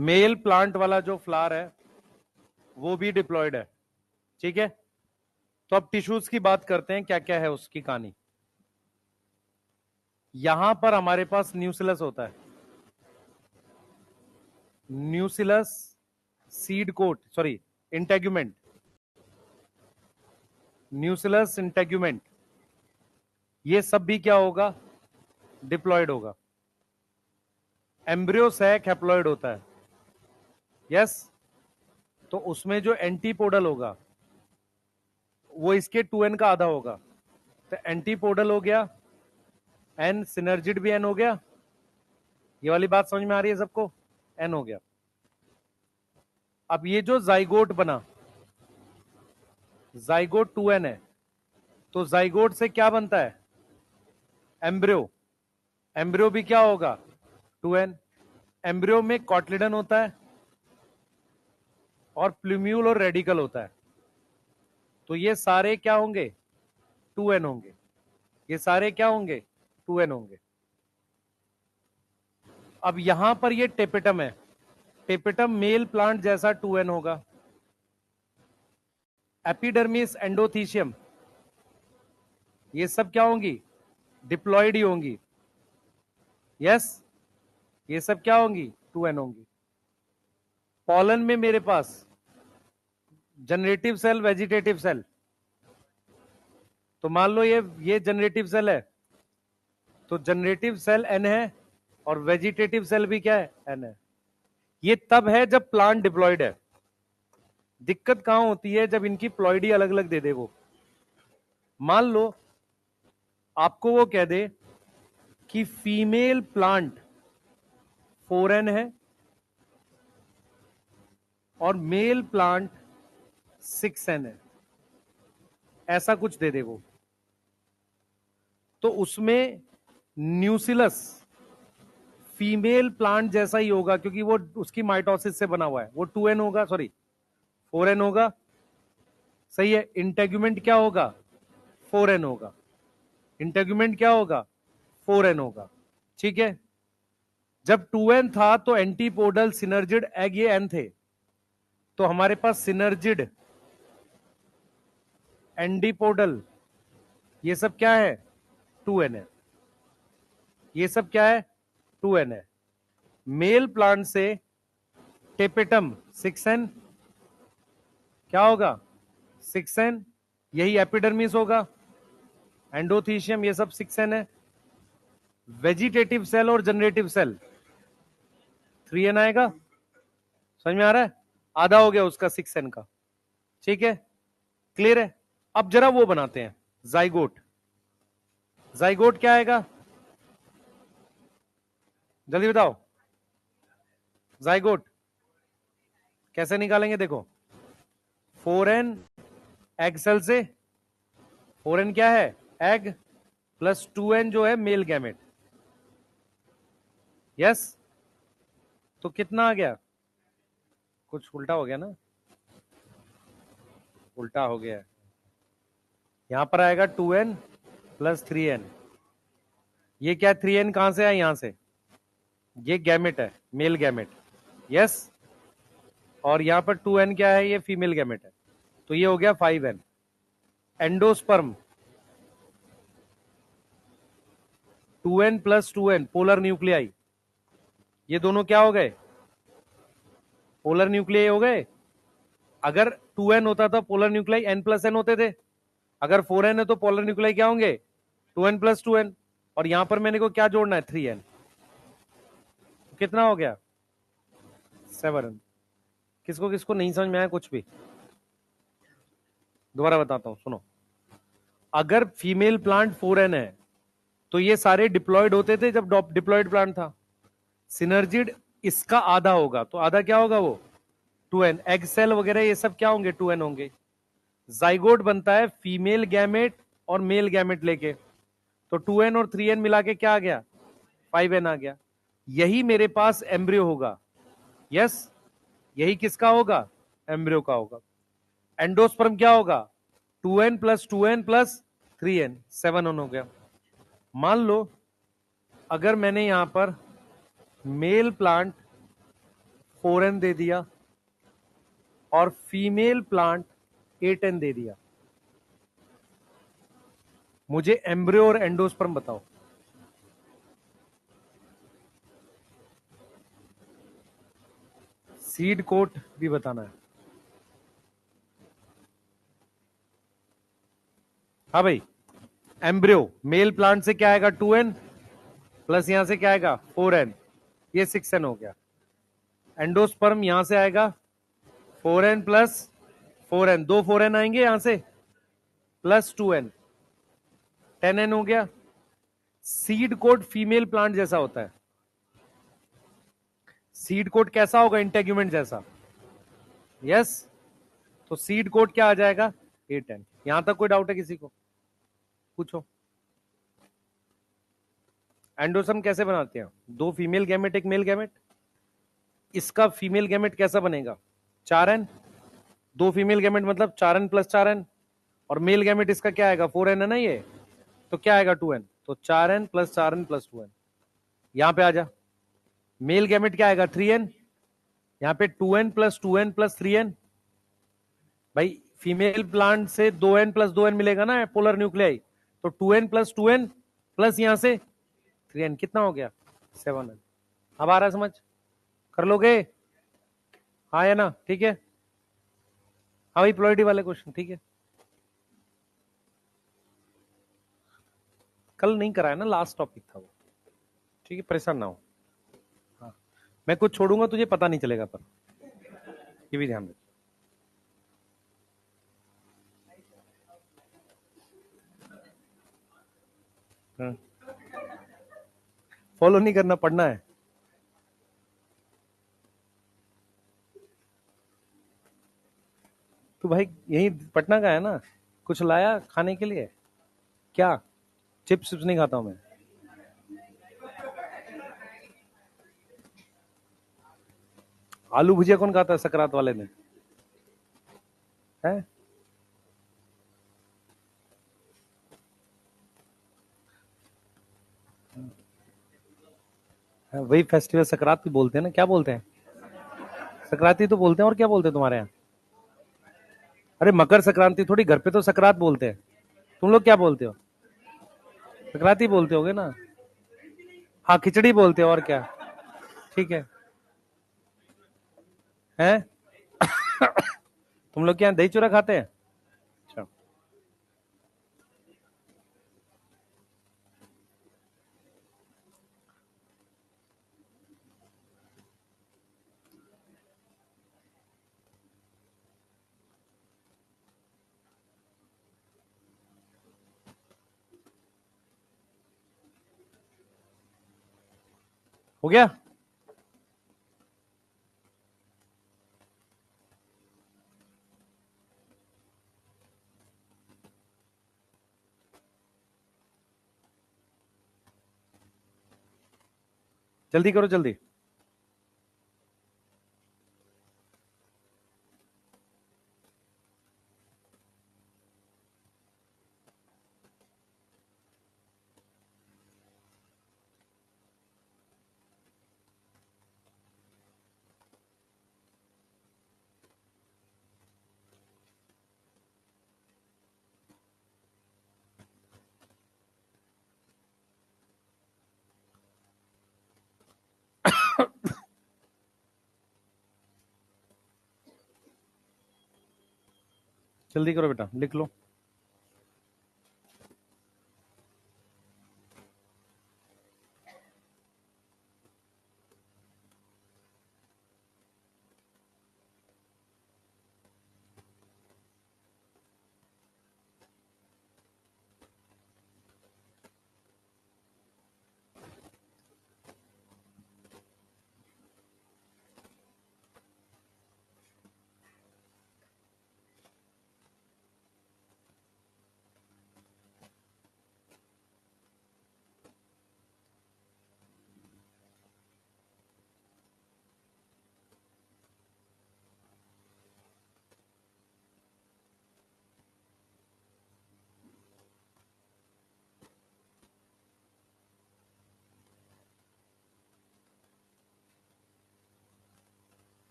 Male plant वाला जो flower है वो भी डिप्लॉयड है, ठीक है। तो अब टिश्यूज की बात करते हैं, क्या क्या है उसकी कहानी। यहां पर हमारे पास न्यूसिलस होता है, nucellus, seed coat, sorry integument, nucellus integument, ये सब भी क्या होगा, डिप्लॉयड होगा। एम्ब्रियो सैक हैप्लॉयड होता है, यस। तो उसमें जो एंटीपोडल होगा वो इसके 2n का आधा होगा, तो एंटीपोडल हो गया n, सिनर्जिड भी n हो गया। ये वाली बात समझ में आ रही है सबको, n हो गया। अब ये जो जाइगोट बना, जाइगोट 2n है, तो जाइगोट से क्या बनता है, एम्ब्रियो। एम्ब्रियो भी क्या होगा, 2n। एम्ब्रियो में कॉटलिडन होता है और प्लूम्यूल और रेडिकल होता है, तो ये सारे क्या होंगे, 2n होंगे। ये सारे क्या होंगे, 2n होंगे। अब यहां पर ये टेपेटम है, टेपेटम मेल प्लांट जैसा 2n होगा। एपिडर्मिस, एंडोथीशियम, ये सब क्या होंगी, डिप्लॉयड ही होंगी, यस। ये सब क्या होंगी, 2n होंगी। पॉलन में मेरे पास जनरेटिव सेल, वेजिटेटिव सेल, तो मान लो ये जनरेटिव सेल है, तो जनरेटिव सेल n है और वेजिटेटिव सेल भी क्या है, n है। ये तब है जब प्लांट डिप्लॉयड है। दिक्कत कहां होती है, जब इनकी प्लॉइडी अलग अलग दे दे वो। मान लो आपको वो कह दे कि फीमेल प्लांट 4n है और मेल प्लांट 6n है, ऐसा कुछ दे दे वो, तो उसमें न्यूसिलस फीमेल प्लांट जैसा ही होगा, क्योंकि वो उसकी माइटोसिस से बना हुआ है। वो 2n होगा, सॉरी 4n होगा, सही है। इंटेग्यूमेंट क्या होगा, 4n होगा। इंटेग्यूमेंट क्या होगा, 4n होगा, ठीक है। जब 2n था तो एंटीपोडल, सिनर्जिड, एग, ये n थे, तो हमारे पास सिनर्जिड, एंटीपोडल, ये सब क्या है, 2n है। ये सब क्या है, 2n है। मेल प्लांट से टेपेटम 6n, क्या होगा, 6n, यही एपिडर्मिस होगा, एंडोथीशियम, ये सब 6n है। वेजिटेटिव सेल और जनरेटिव सेल 3n आएगा, समझ में आ रहा है, आधा हो गया उसका 6n का, ठीक है, क्लियर है। अब जरा वो बनाते हैं, जाइगोट। जाइगोट क्या आएगा, जल्दी बताओ। जाइगोट कैसे निकालेंगे, देखो 4n एग सेल से, 4n क्या है, एग, प्लस 2n जो है मेल गैमेट, यस। तो कितना आ गया, कुछ उल्टा हो गया ना, उल्टा हो गया है। यहां पर आएगा 2n प्लस 3n। ये क्या, 3n कहां से है, यहां से, ये गैमेट है, मेल गैमेट, यस। और यहां पर 2n क्या है, ये फीमेल गैमेट है, तो ये हो गया 5n। Endosperm 2n plus 2n, polar nuclei, ये दोनों क्या हो गए, पोलर न्यूक्लियाई हो गए। अगर 2n होता तो polar nuclei n plus n होते थे। अगर 4n है तो पोलर न्यूक्लियाई क्या होंगे, 2n प्लस 2n, और यहां पर मैंने को क्या जोड़ना है, 3n। कितना हो गया, 7n। किसको किसको नहीं समझ में आया कुछ भी, दोबारा बताता हूं, सुनो। अगर फीमेल प्लांट 4n है तो ये सारे डिप्लॉयड होते थे जब डिप्लॉयड प्लांट था। सिनर्जिड इसका आधा होगा, तो आधा क्या होगा वो, 2n। एग सेल वगैरह ये सब क्या होंगे, 2n होंगे। जाइगोट बनता है फीमेल गैमेट और मेल गैमेट लेके, तो 2n और 3n मिला के क्या आ गया, 5n आ गया। यही मेरे पास एम्ब्रियो होगा, यस। यही किसका होगा, एम्ब्रियो का होगा। एंडोस्पर्म क्या होगा, 2n plus 2n plus 3n, 7n हो गया। मान लो अगर मैंने यहां पर मेल प्लांट 4n दे दिया और फीमेल प्लांट 8n दे दिया, मुझे एम्ब्रियो और एंडोस्पर्म बताओ। सीड कोट भी बताना है। हाँ भाई, एम्ब्रियो मेल प्लांट से क्या आएगा 2n प्लस यहां से क्या आएगा 4n, ये 6n हो गया। एंडोस्पर्म यहां से आएगा 4n प्लस 4n, दो 4n आएंगे यहां से प्लस 2n, 10n हो गया। सीड कोट फीमेल प्लांट जैसा होता है, सीड कोट कैसा होगा इंटेग्यूमेंट जैसा, यस। तो सीड कोट क्या आ जाएगा 8n। यहां तक कोई डाउट है किसी को, पूछो। एंडोसम कैसे बनाते हैं, दो फीमेल गैमेट एक मेल गैमेट, इसका फीमेल गैमेट कैसा बनेगा 4n, दो फीमेल गैमेट मतलब 4n प्लस 4n, और मेल गैमेट इसका क्या आएगा 4n है ना ये, तो क्या आएगा 2n, तो 4n plus 4n plus 2n। यहां पे आ जा, मेल गैमेट क्या आएगा 3n, यहां पे 2n प्लस 3n। भाई फीमेल प्लांट से 2n प्लस 2n मिलेगा ना पोलर न्यूक्लियाई, तो 2n प्लस यहां से 3n, कितना हो गया 7n। अब आ रहा है समझ, कर लोगे, हाँ या ना, ठीक है। हाँ भाई प्लॉइडी वाले क्वेश्चन, ठीक है। कल नहीं कराया ना, लास्ट टॉपिक था वो, ठीक है, परेशान ना हो। हाँ, मैं कुछ छोड़ूंगा तुझे पता नहीं चलेगा, पर ये भी ध्यान रख। फॉलो नहीं करना, पढ़ना है। तू भाई यही पटना का है ना, कुछ लाया खाने के लिए क्या, चिप्स नहीं खाता हूं मैं। आलू भुजिया कौन खाता है सकरात वाले ने, है? वही फेस्टिवल सकरात भी बोलते हैं ना, क्या बोलते हैं, सकराती तो बोलते हैं, और क्या बोलते हैं तुम्हारे यहाँ। अरे मकर संक्रांति थोड़ी, घर पे तो सकरात बोलते हैं, तुम लोग क्या बोलते हो, सकराती बोलते होगे ना। हाँ खिचड़ी बोलते हो, और क्या, ठीक है। हैं तुम लोग क्या दही चूरा खाते हैं, अच्छा। हो गया, जल्दी करो जल्दी। जल्दी करो बेटा, लिख लो।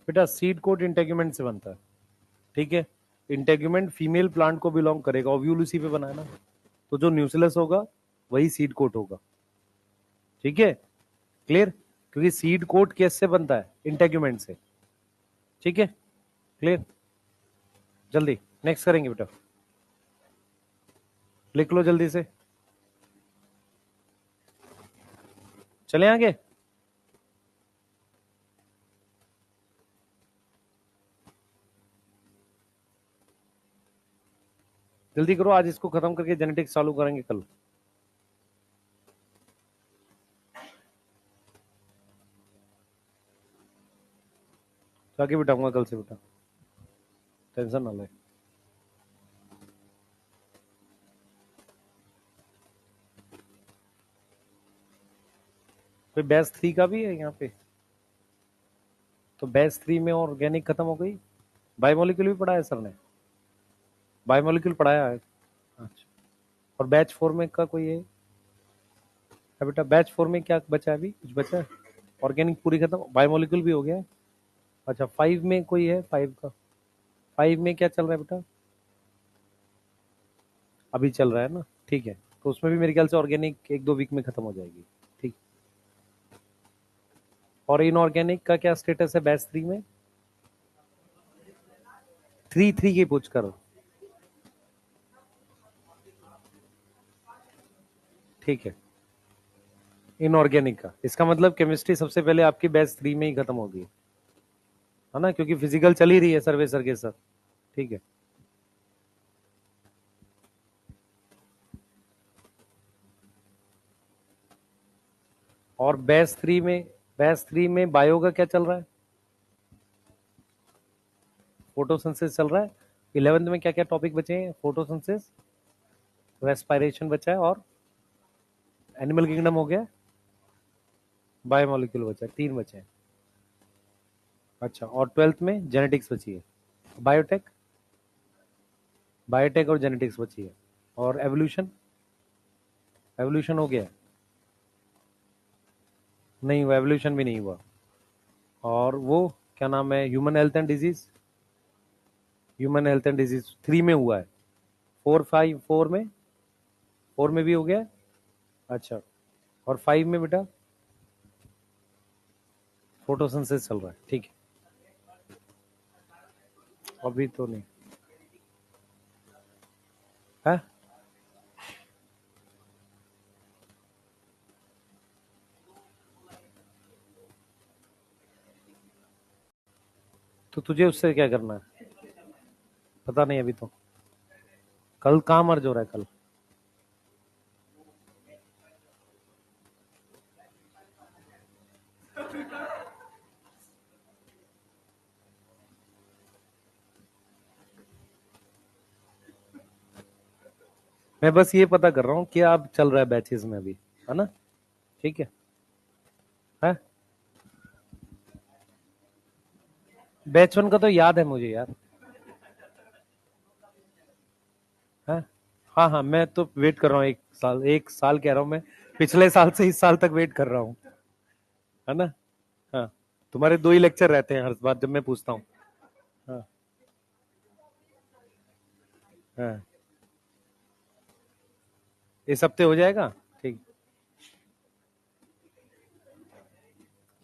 बेटा सीड कोट इंटेग्यूमेंट से बनता है, ठीक है। इंटेग्यूमेंट फीमेल प्लांट को बिलोंग करेगा, ओव्यूल उसी पे बना है ना, तो जो न्यूक्लियस होगा वही सीड कोट होगा, ठीक है, क्लियर। क्योंकि सीड कोट कैसे बनता है, इंटेग्यूमेंट से, ठीक है, क्लियर। जल्दी नेक्स्ट करेंगे बेटा, लिख लो जल्दी से, चले आगे। जल्दी करो, आज इसको खत्म करके जेनेटिक्स चालू करेंगे कल। आगे बिठाऊंगा कल से बेटा, टेंशन ना ले। कोई बैच 3 का भी है यहाँ पे, तो बैच 3 में ऑर्गेनिक खत्म हो गई, बायोमोलिक्यूल भी पढ़ाया सर ने, बायोमोलिक्यूल पढ़ाया है, अच्छा। और बैच 4 में का कोई है बेटा, बैच 4 में क्या बचा है, अभी कुछ बचा है, ऑर्गेनिक पूरी खत्म, बायोमोलिक्यूल भी हो गया है। अच्छा 5 में कोई है, 5 का, 5 में क्या चल रहा है बेटा, अभी चल रहा है ना, ठीक है, तो उसमें भी मेरे ख्याल से ऑर्गेनिक 1-2 वीक में खत्म हो जाएगी, ठीक। और इनऑर्गेनिक का क्या स्टेटस है बैच 3 में, 3 की पूछ कर, ठीक है। इनऑर्गेनिक का इसका मतलब केमिस्ट्री सबसे पहले आपकी बैच 3 में ही खत्म होगी, है ना, क्योंकि फिजिकल चल ही रही है सर्वे सर के साथ, ठीक है। और बैच 3 में बायो का क्या चल रहा है, फोटोसिंथेसिस चल रहा है। 11th में क्या क्या टॉपिक बचे हैं, फोटोसिंथेसिस, रेस्पिरेशन बचा है, और एनिमल किंगडम हो गया, बायोमोलिक्यूल बचा है, 3 बचे हैं। अच्छा, और 12th में जेनेटिक्स बची है, बायोटेक, बायोटेक और जेनेटिक्स बची है, और एवोल्यूशन, एवोल्यूशन हो गया, नहीं हुआ, एवोल्यूशन भी नहीं हुआ। और वो क्या नाम है, human health and disease, human health and disease 3 में हुआ है, 4 में भी हो गया है? अच्छा, और 5 में बेटा फोटोसिंथेसिस चल रहा है, ठीक है, अभी तो नहीं है। तो तुझे उससे क्या करना है, पता नहीं अभी तो, कल कहाँ मर्ज हो रहा है कल, मैं बस ये पता कर रहा हूँ कि आप चल रहा है बैचेस में अभी, है ना, ठीक है। बैच 1 का तो याद है मुझे यार, है, हाँ हाँ, मैं तो वेट कर रहा हूँ 1 साल, 1 साल कह रहा हूँ मैं, पिछले साल से इस साल तक वेट कर रहा हूँ, है ना। हाँ, तुम्हारे 2 ही लेक्चर रहते हैं हर बार जब मैं पूछता हूँ। हाँ हाँ, इस हफ्ते हो जाएगा, ठीक,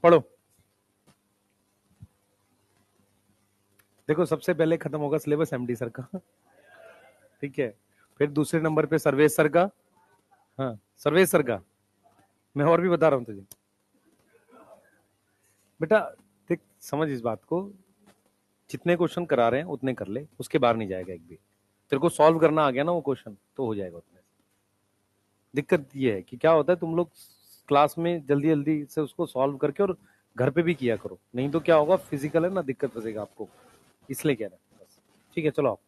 पढ़ो। देखो सबसे पहले खत्म होगा सिलेबस एमडी सर का, ठीक है, फिर दूसरे नंबर पे सर्वेश सर का, हाँ सर्वेश सर का, मैं और भी बता रहा हूँ तुझे बेटा, देख समझ इस बात को, जितने क्वेश्चन करा रहे हैं उतने कर ले, उसके बाहर नहीं जाएगा एक भी, तेरे को सॉल्व करना आ गया ना वो क्वेश्चन तो हो जाएगा उतने। दिक्कत ये है कि क्या होता है, तुम लोग क्लास में जल्दी जल्दी से उसको सॉल्व करके और घर पे भी किया करो, नहीं तो क्या होगा, फिजिकल है ना, दिक्कत फंसेगा आपको, इसलिए कह रहा है बस, ठीक है। चलो आप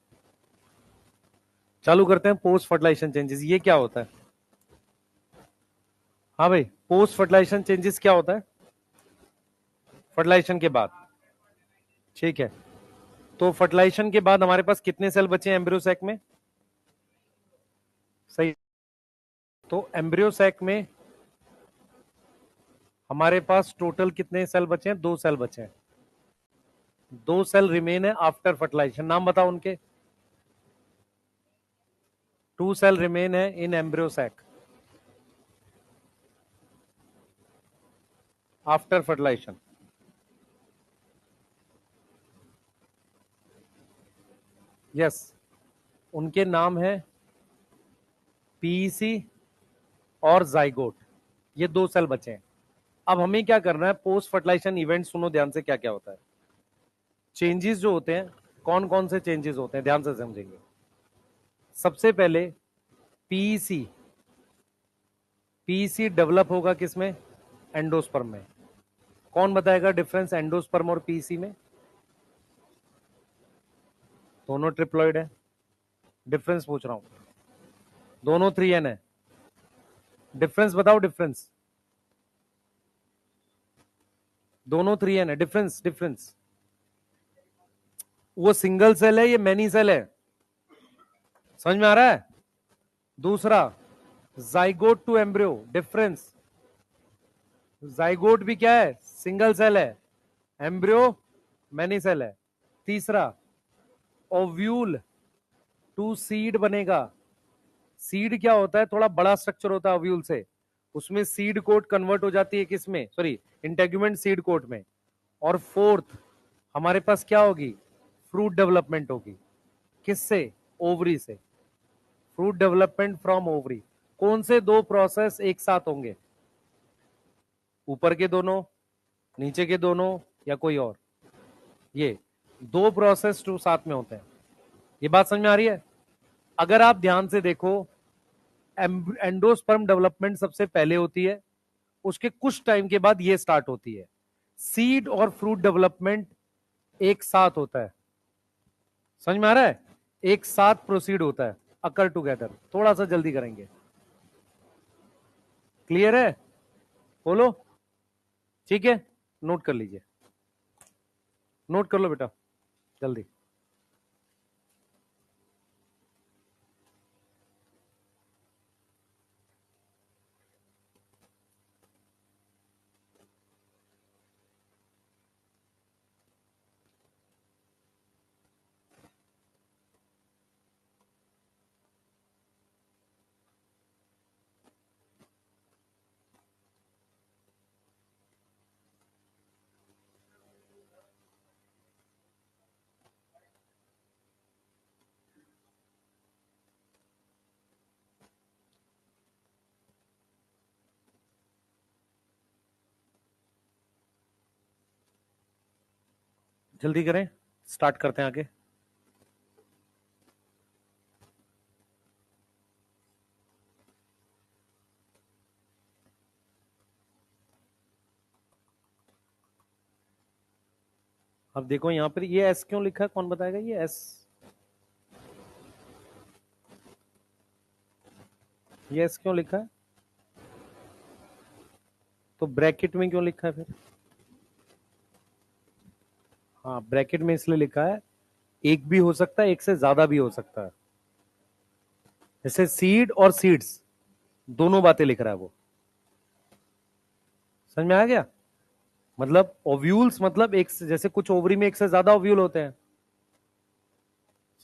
चालू करते हैं, पोस्ट फर्टिलाइजेशन चेंजेस ये क्या होता है, हाँ भाई, पोस्ट फर्टिलाइजेशन चेंजेस क्या होता है, फर्टिलाइजेशन के बाद, ठीक है। तो फर्टिलाइजेशन के बाद हमारे पास कितने सेल बचे हैं एम्ब्रियो सैक में, सही, तो एम्ब्रियो सैक में हमारे पास टोटल कितने सेल बचे हैं? 2 सेल बचे हैं। 2 सेल रिमेन है आफ्टर फर्टिलाइजेशन। नाम बताओ उनके। 2 सेल रिमेन है in embryo sac after fertilisation. Yes, उनके नाम है पीईसी और जाइगोट। ये 2 सेल बचे हैं। अब हमें क्या करना है? पोस्ट फर्टिलाइजेशन इवेंट सुनो ध्यान से, क्या क्या होता है। चेंजेस जो होते हैं, कौन कौन से चेंजेस होते हैं, ध्यान से समझेंगे। सबसे पहले पीईसी, पीईसी डेवलप होगा किसमें? एंडोस्पर्म में। कौन बताएगा डिफरेंस एंडोस्पर्म और पीईसी में? दोनों ट्रिप्लॉइड है। डिफरेंस पूछ रहा हूं। दोनों 3n है। डिफरेंस बताओ, डिफरेंस। दोनों 3n है। Difference, difference. वो सिंगल सेल है, ये मैनी सेल है। समझ में आ रहा है? दूसरा, zygote to embryo, difference. Zygote भी क्या है? सिंगल सेल है। एम्ब्रियो मैनी सेल है। तीसरा, ओव्यूल टू सीड बनेगा। सीड क्या होता है? थोड़ा बड़ा स्ट्रक्चर होता है ओव्यूल से। उसमें सीड कोट कन्वर्ट हो जाती है किसमें? सॉरी, इंटेगुमेंट सीड कोट में। और फोर्थ, हमारे पास क्या होगी? फ्रूट डेवलपमेंट होगी। किससे? ओवरी से। Fruit development from ovary. कौन से 2 प्रोसेस एक साथ होंगे? ऊपर के दोनों, नीचे के दोनों, या कोई और? ये 2 प्रोसेस जो साथ में होते हैं। ये बात समझ में आ रही है? अगर आप ध्यान से देखो, एंडोस्पर्म डेवलपमेंट सबसे पहले होती है, उसके कुछ टाइम के बाद ये स्टार्ट होती है। सीड और फ्रूट डेवलपमेंट एक साथ होता है। समझ में आ रहा है? एक साथ प्रोसीड होता है, अकर टुगेदर। थोड़ा सा जल्दी करेंगे। क्लियर है? बोलो। ठीक है, नोट कर लीजिए। नोट कर लो बेटा, जल्दी। जल्दी करें, स्टार्ट करते हैं आगे। अब देखो यहां पर ये एस क्यों लिखा है? कौन बताएगा ये एस? ये एस क्यों लिखा है? तो ब्रैकेट में क्यों लिखा है फिर? हाँ, ब्रैकेट में इसलिए लिखा है, एक भी हो सकता है, एक से ज्यादा भी हो सकता है। जैसे सीड और सीड्स, दोनों बातें लिख रहा है वो। समझ में आ गया? मतलब ओव्यूल्स, मतलब एक से, जैसे कुछ ओवरी में एक से ज्यादा ओव्यूल होते हैं।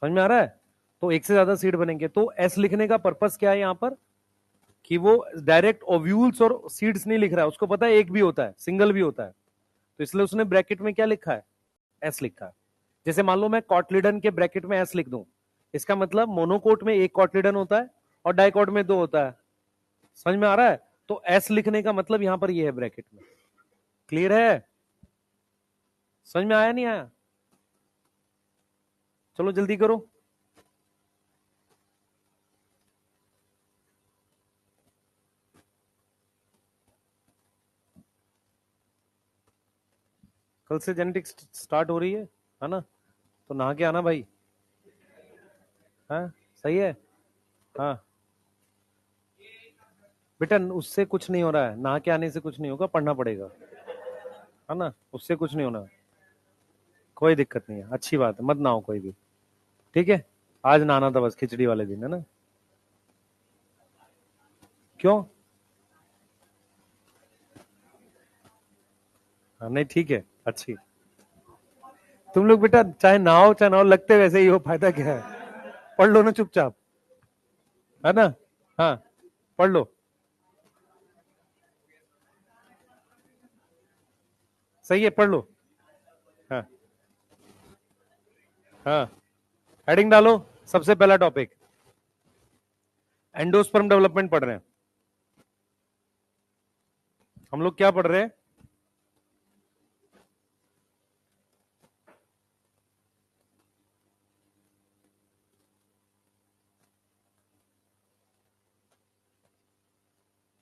समझ में आ रहा है? तो एक से ज्यादा सीड बनेंगे। तो एस लिखने का पर्पस क्या है यहां पर? कि वो डायरेक्ट ओव्यूल्स और सीड्स नहीं लिख रहा है, उसको पता है एक भी होता है, सिंगल भी होता है। तो इसलिए उसने ब्रैकेट में क्या लिखा है? एस लिखा है। जैसे मान लो मैं कॉटलिडन के ब्रैकेट में एस लिख दूं, इसका मतलब मोनोकोट में एक कॉटलिडन होता है और डाइकोट में 2 होता है। समझ में आ रहा है? तो एस लिखने का मतलब यहां पर ये है ब्रैकेट में। क्लियर है? समझ में आया नहीं आया? चलो जल्दी करो। कल से जेनेटिक्स स्टार्ट हो रही है ना? तो नहा के आना भाई। हाँ, सही है। हाँ बेटा, उससे कुछ नहीं हो रहा है, नहा के आने से कुछ नहीं होगा, पढ़ना पड़ेगा, है ना? उससे कुछ नहीं होना। कोई दिक्कत नहीं है, अच्छी बात है, मत नहाओ कोई भी। ठीक है, आज नहाना था बस खिचड़ी वाले दिन, है ना? क्यों? हाँ, नहीं ठीक है, अच्छी। तुम लोग बेटा चाहे ना हो लगते वैसे ही हो, फायदा क्या है? पढ़ लो ना चुपचाप, है ना? हाँ, पढ़ लो। सही है, पढ़ लो। हाँ हाँ, हेडिंग डालो। सबसे पहला टॉपिक एंडोस्पर्म डेवलपमेंट पढ़ रहे हैं हम लोग। क्या पढ़ रहे हैं?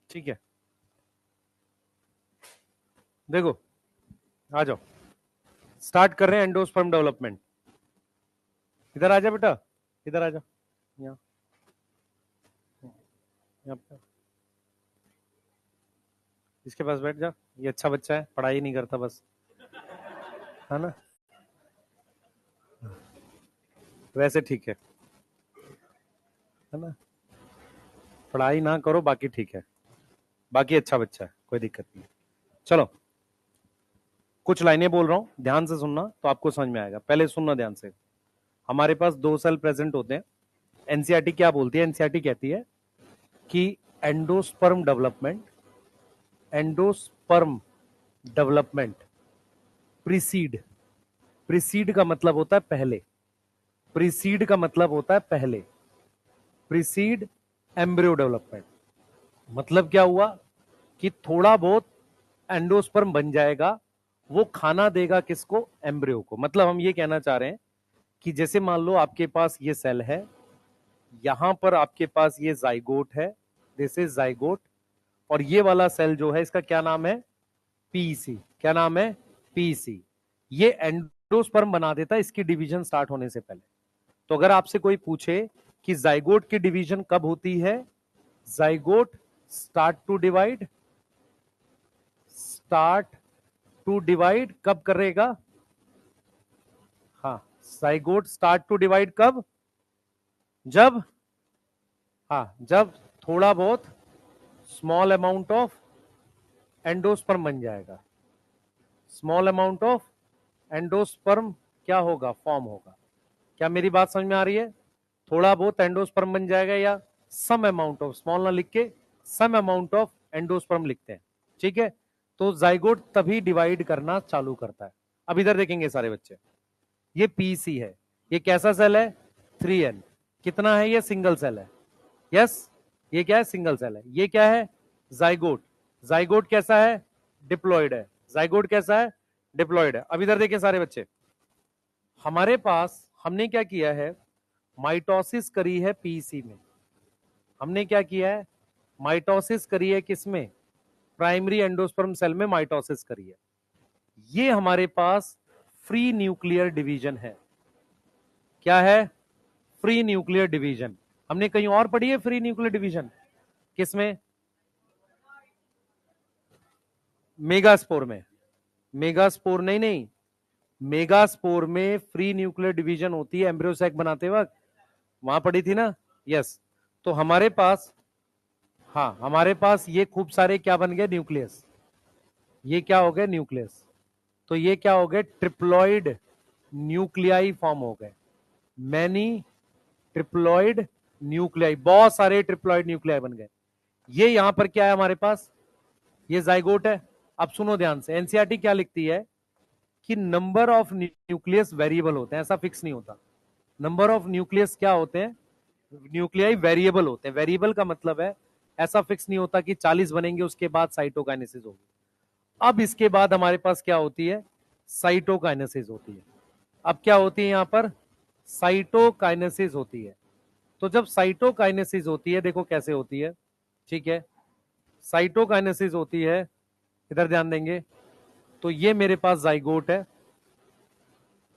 ठीक है, देखो, आ जाओ, स्टार्ट कर रहे हैं एंडोस्पर्म डेवलपमेंट। इधर आ जा बेटा, इधर आ जा, यहाँ, यहाँ पे इसके पास बैठ जा। ये अच्छा बच्चा है, पढ़ाई नहीं करता बस, है ना? वैसे ठीक है ना? पढ़ाई ना करो, बाकी ठीक है, बाकी अच्छा बच्चा है, कोई दिक्कत नहीं। चलो, कुछ लाइनें बोल रहा हूं, ध्यान से सुनना तो आपको समझ में आएगा। पहले सुनना ध्यान से। हमारे पास दो सेल प्रेजेंट होते हैं। एनसीईआरटी क्या बोलती है? एनसीईआरटी कहती है कि endosperm development, endosperm development preceded, preceded का मतलब होता है पहले, प्रीसीड का मतलब होता है पहले, प्रीसीड एम्ब्रियो डेवलपमेंट। मतलब क्या हुआ कि थोड़ा बहुत एंडोस्पर्म बन जाएगा, वो खाना देगा किसको? एम्ब्रियो को। मतलब हम ये कहना चाह रहे हैं कि जैसे मान लो आपके पास ये सेल है, यहां पर आपके पास ये जाइगोट है, दिस इज जाइगोट, और ये वाला सेल जो है इसका क्या नाम है? पीसी। क्या नाम है? पीसी। ये एंडोस्पर्म बना देता है इसकी डिवीजन स्टार्ट होने से पहले। तो अगर आपसे कोई पूछे कि जाइगोट की डिवीजन कब होती है, zygote start to divide, start to divide कब करेगा? हाँ, जाइगोट स्टार्ट टू डिवाइड कब? जब, हाँ, जब थोड़ा बहुत स्मॉल अमाउंट ऑफ एंडोस्पर्म बन जाएगा, स्मॉल अमाउंट ऑफ एंडोस्पर्म क्या होगा? फॉर्म होगा। क्या मेरी बात समझ में आ रही है? थोड़ा बहुत एंडोस्पर्म बन जाएगा, या सम अमाउंट ऑफ, स्मॉल ना लिख के सम अमाउंट ऑफ एंडोस्पर्म लिखते हैं। ठीक है, तो जाइगोट तभी डिवाइड करना चालू करता है। अब इधर देखेंगे सारे बच्चे, ये पीसी है, ये कैसा सेल है? 3N। कितना है? ये सिंगल सेल है। यस, ये क्या है? सिंगल सेल है। ये क्या है? जाइगोट। जाइगोट कैसा है? डिप्लॉयड है। जाइगोट कैसा है? डिप्लॉयड है। अब इधर देखिए सारे बच्चे, हमारे पास हमने क्या किया है? माइटोसिस करी है पीसी में। हमने क्या किया है? माइटोसिस करी है किसमें? प्राइमरी एंडोस्पर्म सेल में माइटोसिस करी है। ये हमारे पास फ्री न्यूक्लियर डिवीजन है। क्या है? Free nuclear division. हमने कहीं और पढ़ी है फ्री न्यूक्लियर डिवीजन? किसमें? मेगास्पोर में। मेगास्पोर नहीं, नहीं, मेगास्पोर में फ्री न्यूक्लियर डिवीजन होती है एम्ब्रियो सैक बनाते वक्त, वहां पढ़ी थी ना? यस। तो हमारे पास, हाँ, हमारे पास ये खूब सारे क्या बन गए? न्यूक्लियस। ये क्या हो गए? न्यूक्लियस। तो ये क्या हो गए? ट्रिप्लॉइड न्यूक्लियाई फॉर्म हो गए। मैनी ट्रिप्लॉइड न्यूक्लियाई, बहुत सारे ट्रिप्लॉइड न्यूक्लियाई बन गए। ये यहां पर क्या है हमारे पास? ये जाइगोट है। अब सुनो ध्यान से, एनसीईआरटी क्या लिखती है कि नंबर ऑफ न्यूक्लियस वेरिएबल होते हैं, ऐसा फिक्स नहीं होता। नंबर ऑफ न्यूक्लियस क्या होते हैं? न्यूक्लियाई वेरिएबल होते हैं। वेरिएबल का मतलब है ऐसा फिक्स नहीं होता कि 40 बनेंगे उसके बाद साइटोकाइनेसिस होगी। अब इसके बाद हमारे पास क्या होती है? साइटोकाइनेसिस होती है। अब क्या होती है यहां पर? साइटोकाइनेसिस होती है। तो जब साइटोकाइनेसिस होती है, देखो कैसे होती है, ठीक है? साइटोकाइनेसिस होती है, इधर ध्यान देंगे, तो ये मेरे पास जाइगोट है।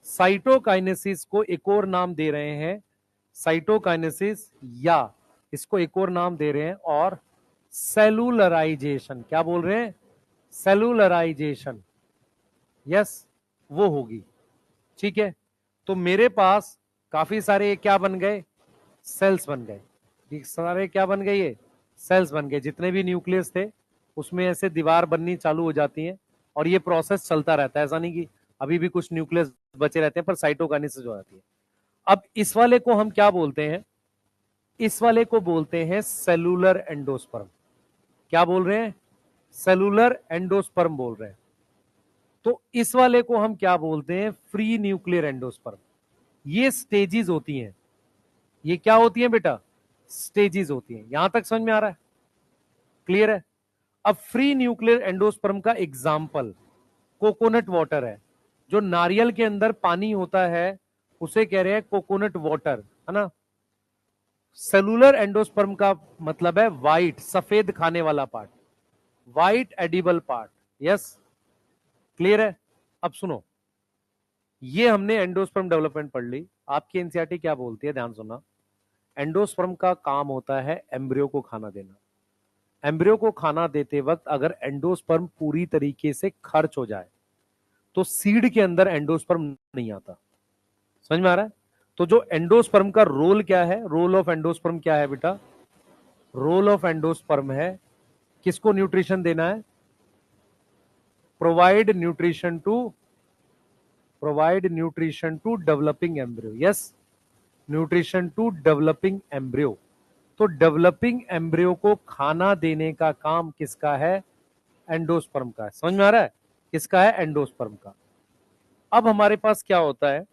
साइटोकाइनेसिस को एक और नाम दे रहे हैं साइटोकाइनेसिस, या इसको एक और नाम दे रहे हैं और सेलुलराइजेशन। क्या बोल रहे हैं? सेलुलराइजेशन। यस, वो होगी। ठीक है, तो मेरे पास काफी सारे क्या बन गए? सेल्स बन गए। ये सारे क्या बन गए? ये सेल्स बन गए, जितने भी न्यूक्लियस थे उसमें ऐसे दीवार बननी चालू हो जाती है, और ये प्रोसेस चलता रहता है, ऐसा नहीं कि अभी भी कुछ न्यूक्लियस बचे रहते हैं, पर साइटोकाइनेसिस हो जाती है। अब इस वाले को हम क्या बोलते हैं? इस वाले को बोलते हैं सेलुलर एंडोस्पर्म। क्या बोल रहे हैं? सेलुलर एंडोस्पर्म बोल रहे हैं। तो इस वाले को हम क्या बोलते हैं? Free nuclear endosperm. ये स्टेजेस होती हैं। ये क्या होती हैं बेटा? स्टेजेस होती हैं। यहां तक समझ में आ रहा है? क्लियर है? अब फ्री न्यूक्लियर एंडोस्पर्म का एग्जाम्पल कोकोनट वाटर है। जो नारियल के अंदर पानी होता है उसे कह रहे हैं कोकोनट वाटर, है ना? सेलुलर एंडोस्पर्म का मतलब है व्हाइट, सफेद खाने वाला part, white edible part. Yes, clear है? अब सुनो, ये हमने एंडोस्पर्म डेवलपमेंट पढ़ ली। आपकी एनसीईआरटी क्या बोलती है, ध्यान सुनना। एंडोस्पर्म का काम होता है एम्ब्रियो को खाना देना। एम्ब्रियो को खाना देते वक्त अगर एंडोस्पर्म पूरी तरीके से खर्च हो जाए तो सीड के अंदर एंडोस्पर्म नहीं आता। समझ में आ रहा है? तो जो एंडोस्पर्म का रोल क्या है, रोल ऑफ एंडोस्पर्म क्या है बेटा? रोल ऑफ एंडोस्पर्म है किसको न्यूट्रिशन देना है? Provide nutrition to developing embryo. Yes, nutrition to developing embryo. तो डेवलपिंग एम्ब्रियो को खाना देने का काम किसका है? एंडोस्पर्म का है। समझ में आ रहा है? किसका है? एंडोस्पर्म का। अब हमारे पास क्या होता है?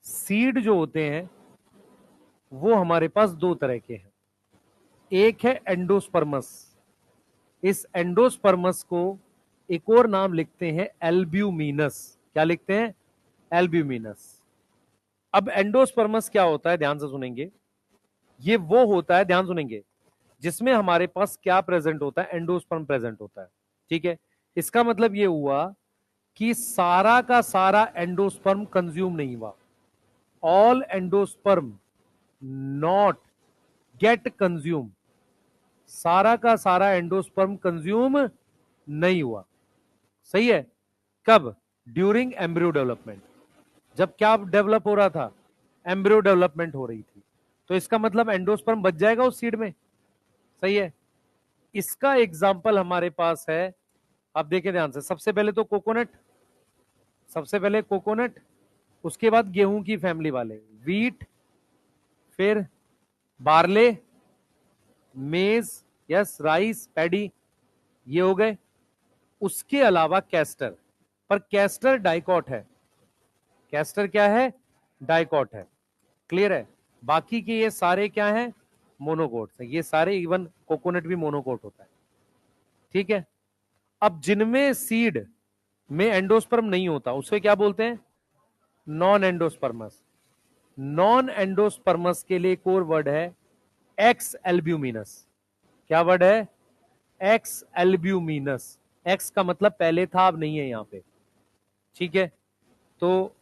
सीड जो होते हैं वो हमारे पास दो तरह के हैं। एक है एंडोस्पर्मस। इस एंडोस्पर्मस को एक और नाम लिखते हैं एल्ब्यूमिनस। क्या लिखते हैं? एल्ब्यूमिनस। अब एंडोस्पर्मस क्या होता है, ध्यान से सुनेंगे। ये वो होता है, ध्यान सुनेंगे, जिसमें हमारे पास क्या प्रेजेंट होता है? एंडोस्पर्म प्रेजेंट होता है। ठीक है? इसका मतलब ये हुआ कि सारा का सारा एंडोस्पर्म कंज्यूम नहीं हुआ। All endosperm not get consume. सारा का सारा एंडोस्पर्म कंज्यूम नहीं हुआ। सही है? कब? During embryo development. जब क्या डेवलप हो रहा था? एम्ब्रियो डेवलपमेंट हो रही थी। तो इसका मतलब एंडोस्पर्म बच जाएगा उस सीड में। सही है? इसका एग्जाम्पल हमारे पास है, आप देखें ध्यान से। सबसे पहले तो कोकोनट, सबसे पहले कोकोनट, उसके बाद गेहूं की फैमिली वाले, वीट, फिर बार्ले, मेज, यस, राइस, पैडी, ये हो गए। उसके अलावा कैस्टर, पर कैस्टर डाइकॉट है। कैस्टर क्या है? डाइकॉट है। क्लियर है? बाकी के ये सारे क्या हैं? मोनोकोट्स हैं। ये सारे, इवन कोकोनट भी मोनोकोट होता है। ठीक है? अब जिनमें सीड में एंडोस्पर्म नहीं होता उसे क्या बोलते हैं? Non endosperms. नॉन एंडोस्पर्मस के लिए एक और वर्ड है एक्स एल्ब्यूमिनस। क्या वर्ड है? X albuminous. एक्स का मतलब पहले था, अब नहीं है यहां पे। ठीक है? तो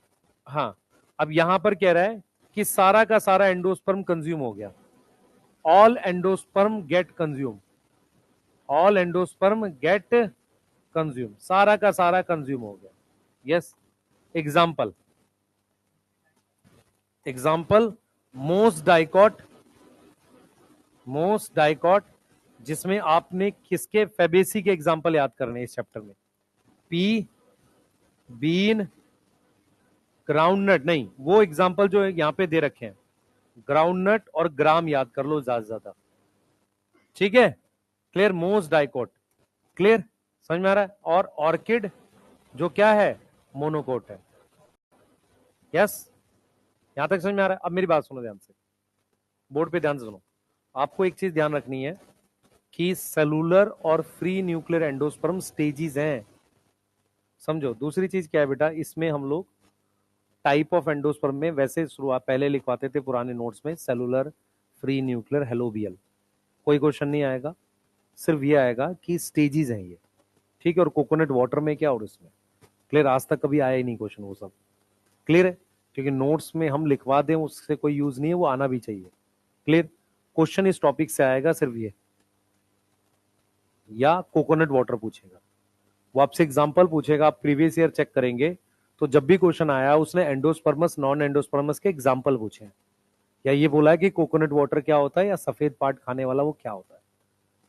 हाँ, अब यहां पर कह रहा है कि सारा का सारा एंडोस्पर्म कंज्यूम हो गया। All endosperm get consume. All endosperm get consume. सारा का सारा कंज्यूम हो गया। Yes. Example, example, most dicot. Most dicot जिसमें आपने किसके? फेबेसी के एग्जाम्पल याद करने इस चैप्टर में। पी, बीन, ग्राउंडनट नहीं, वो एग्जाम्पल जो है यहां पे दे रखे हैं, ग्राउंडनट और ग्राम याद कर लो ज्यादा से ज्यादा। ठीक है? क्लियर? Most dicot. क्लियर? समझ में आ रहा है? और ऑर्किड जो क्या है? मोनोकोट है। यस, यहां तक समझ में आ रहा है? अब मेरी बात सुनो ध्यान से, बोर्ड पे ध्यान से सुनो। आपको एक चीज ध्यान रखनी है कि सेलुलर और फ्री न्यूक्लियर एंडोस्पर्म स्टेजेस हैं। समझो। दूसरी चीज क्या है बेटा, इसमें हम लोग टाइप ऑफ एंडोस्पर्म में वैसे शुरुआत पहले लिखवाते थे पुराने नोट्स में, सेलुलर, फ्री न्यूक्लियर, हेलोबियल। कोई क्वेश्चन नहीं आएगा, सिर्फ ये आएगा कि स्टेजेस हैं ये। ठीक है? और कोकोनट वाटर में क्या और इसमें। क्लियर? आज तक कभी आया ही नहीं क्वेश्चन वो सब। क्लियर है? क्योंकि नोट्स में हम लिखवा दें उससे कोई यूज नहीं है, वो आना भी चाहिए। क्लियर? क्वेश्चन इस टॉपिक से आएगा सिर्फ ये, या कोकोनट वाटर पूछेगा, वो आपसे एग्जांपल पूछेगा, आप प्रीवियस ईयर चेक करेंगे तो जब भी क्वेश्चन आया उसने एंडोस्पर्मस, नॉन एंडोस्पर्मस के एग्जांपल पूछे हैं, या ये बोला है कि कोकोनट वाटर क्या होता है, या सफेद पार्ट खाने वाला वो क्या होता है।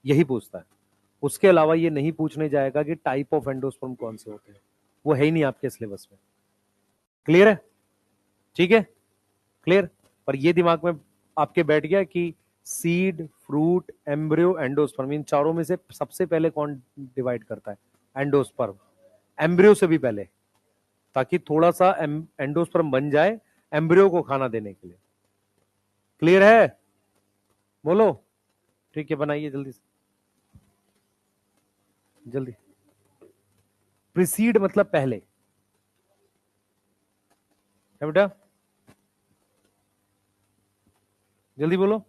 यही पूछता है। उसके अलावा ये नहीं पूछने जाएगा कि टाइप ऑफ एंडोस्पर्म कौन से होते हैं, वो है ही नहीं आपके सिलेबस में। क्लियर है? ठीक है, क्लियर। पर ये दिमाग में आपके बैठ गया कि सीड, फ्रूट, एम्ब्रियो, एंडोस्पर्म, इन चारों में से सबसे पहले कौन डिवाइड करता है? एंडोस्पर्म। एम्ब्रियो से भी पहले, ताकि थोड़ा सा एंडोस्पर्म बन जाए एम्ब्रियो को खाना देने के लिए। क्लियर है? बोलो। ठीक है, बनाइए जल्दी से, जल्दी। प्रीसीड मतलब पहले है बेटा, जल्दी बोलो।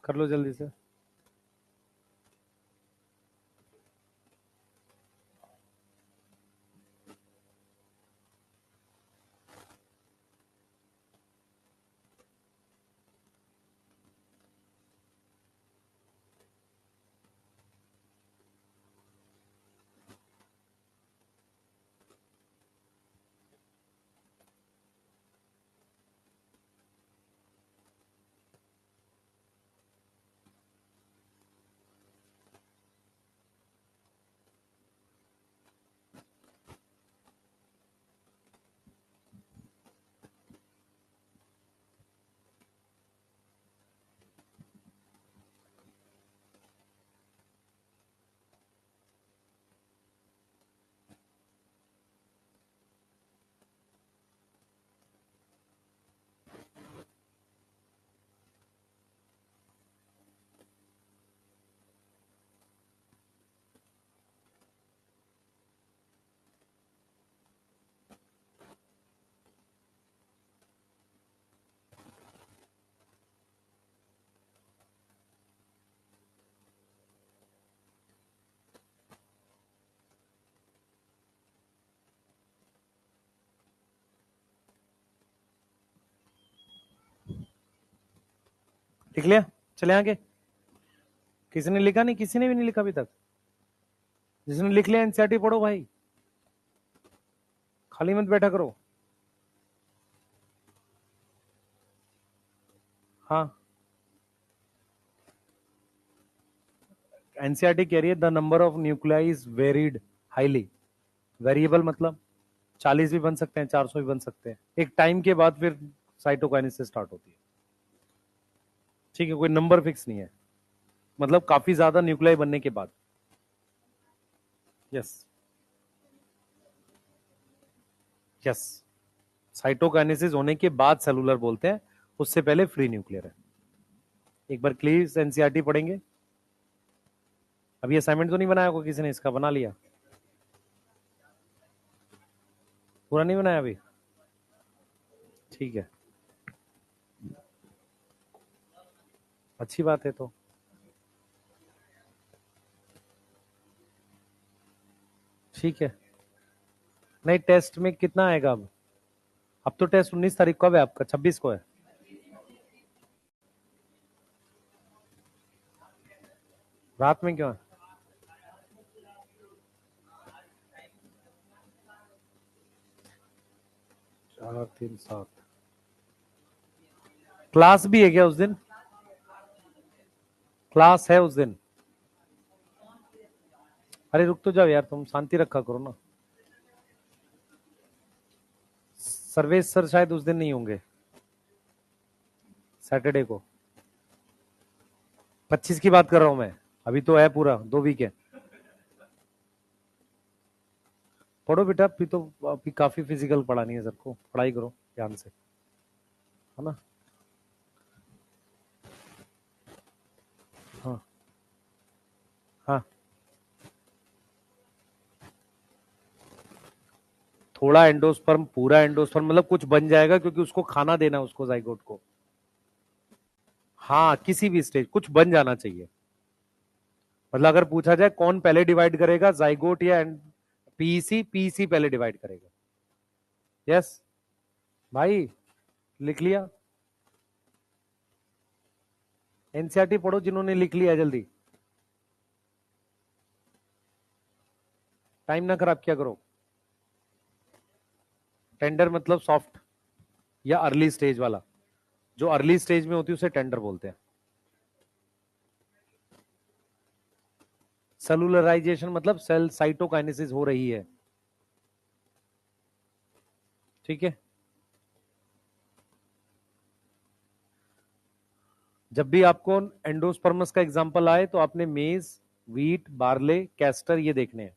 कर लो जल्दी से। लिख लिया? चले आगे। किसी ने लिखा नहीं? किसी ने भी नहीं लिखा अभी तक? जिसने लिख लिया एनसीईआरटी पढ़ो भाई, खाली मत बैठा करो। हाँ, एनसीईआरटी कह रही है the number of nuclei is varied highly. Variable मतलब 40 भी बन सकते हैं, 400 भी बन सकते हैं। एक टाइम के बाद फिर साइटोकाइनेसिस स्टार्ट होती है। ठीक है, कोई नंबर फिक्स नहीं है, मतलब काफी ज्यादा न्यूक्लियाई बनने के बाद। यस, यस, साइटोकाइनेसिस होने के बाद सेलुलर बोलते हैं, उससे पहले फ्री न्यूक्लियर है। एक बार क्लियर एनसीईआरटी पढ़ेंगे। अभी असाइनमेंट तो नहीं बनाया कोई किसी ने? इसका बना लिया? पूरा नहीं बनाया अभी? ठीक है, अच्छी बात है। तो ठीक है, नहीं, टेस्ट में कितना आएगा अब तो टेस्ट 19 तारीख को है, आपका 26 को है। रात में क्यों है? 4 3 7 क्लास भी है क्या उस दिन? क्लास है उस दिन? अरे रुक तो जाओ यार, तुम शांति रखा करो ना। सर्वेश सर शायद उस दिन नहीं होंगे, सैटरडे को। 25 की बात कर रहा हूं मैं, अभी तो है पूरा 2 वीक है। पढ़ो बेटा, अभी तो अभी काफी फिजिकल पढ़ानी है सर को, पढ़ाई करो ध्यान से, है ना? हाँ हाँ, थोड़ा एंडोस्पर्म, पूरा एंडोस्पर्म मतलब कुछ बन जाएगा, क्योंकि उसको खाना देना है उसको, जाइगोट को। हाँ, किसी भी स्टेज कुछ बन जाना चाहिए। मतलब अगर पूछा जाए कौन पहले डिवाइड करेगा, जाइगोट या पीईसी? पीईसी पहले डिवाइड करेगा। यस भाई, लिख लिया? एनसीईआरटी पढ़ो जिन्होंने लिख लिया, जल्दी, टाइम ना खराब किया करो। टेंडर मतलब सॉफ्ट या अर्ली स्टेज वाला, जो अर्ली स्टेज में होती है उसे टेंडर बोलते हैं। सेलुलराइजेशन मतलब सेल साइटोकाइनेसिस हो रही है, ठीक है? जब भी आपको एंडोस्पर्मस का एग्जांपल आए तो आपने मेज, व्हीट, बार्ले, कैस्टर ये देखने हैं,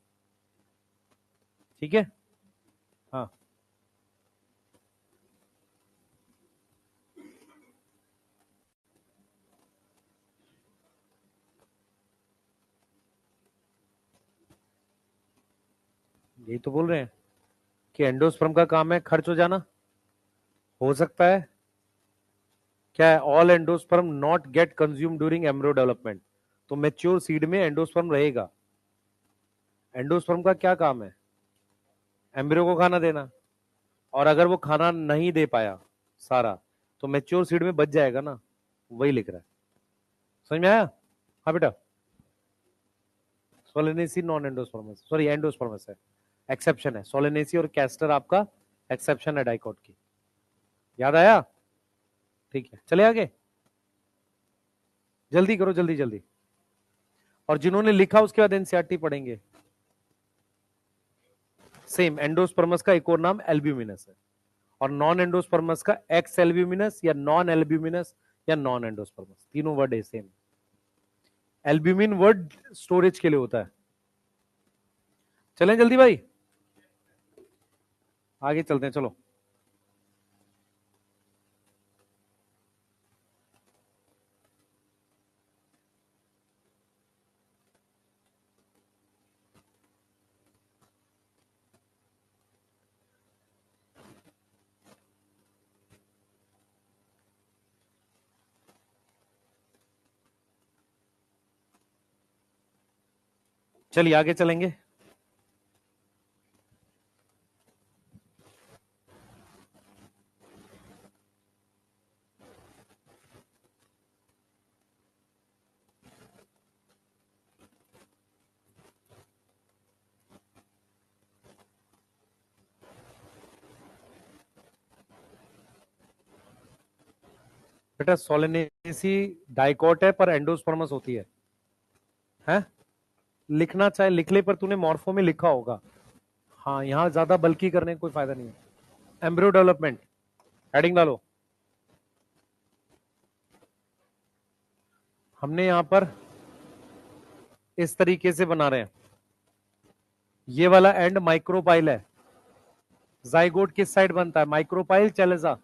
ठीक है? हाँ, यही तो बोल रहे हैं कि एंडोस्पर्म का काम है खर्च हो जाना। हो सकता है क्या है, all endosperm not get consume during embryo development. तो मेच्योर सीड में एंडोस्पर्म रहेगा। एंडोस्पर्म का क्या काम है? एम्ब्रियो को खाना देना। और अगर वो खाना नहीं दे पाया सारा, तो मेच्योर सीड में बच जाएगा ना, वही लिख रहा है। समझ में आया? हाँ बेटा, Solanaceae non endosperms, sorry endosperms है, एक्सेप्शन है। सोलेनेसी और कैस्टर आपका एक्सेप्शन है डाइकोट की। याद आया? ठीक है, चले आगे, जल्दी करो, जल्दी जल्दी। और जिन्होंने लिखा उसके बाद एनसीईआरटी पढ़ेंगे। सेम, एंडोस्पर्मस का एक और नाम एल्ब्यूमिनस है, और नॉन एंडोस्पर्मस का एक्स एल्ब्यूमिनस या नॉन एल्ब्यूमिनस या नॉन एंडोस्पर्मस, तीनों वर्ड है सेम। एल्ब्यूमिन वर्ड स्टोरेज के लिए होता है। चलें जल्दी भाई, आगे चलते हैं, चलो। चलिए आगे चलेंगे। बेटा सोलेनेसी डाइकोट है पर एंडोस्पर्मस होती है, हैं? लिखना चाहे लिख ले, पर तूने मॉर्फो में लिखा होगा। हाँ, यहाँ ज्यादा बल्कि करने का कोई फायदा नहीं है। एम्ब्रियो डेवलपमेंट हेडिंग डालो। हमने यहां पर इस तरीके से बना रहे हैं, ये वाला एंड माइक्रोपाइल है। जाइगोट किस साइड बनता है? माइक्रोपाइल चलेजा,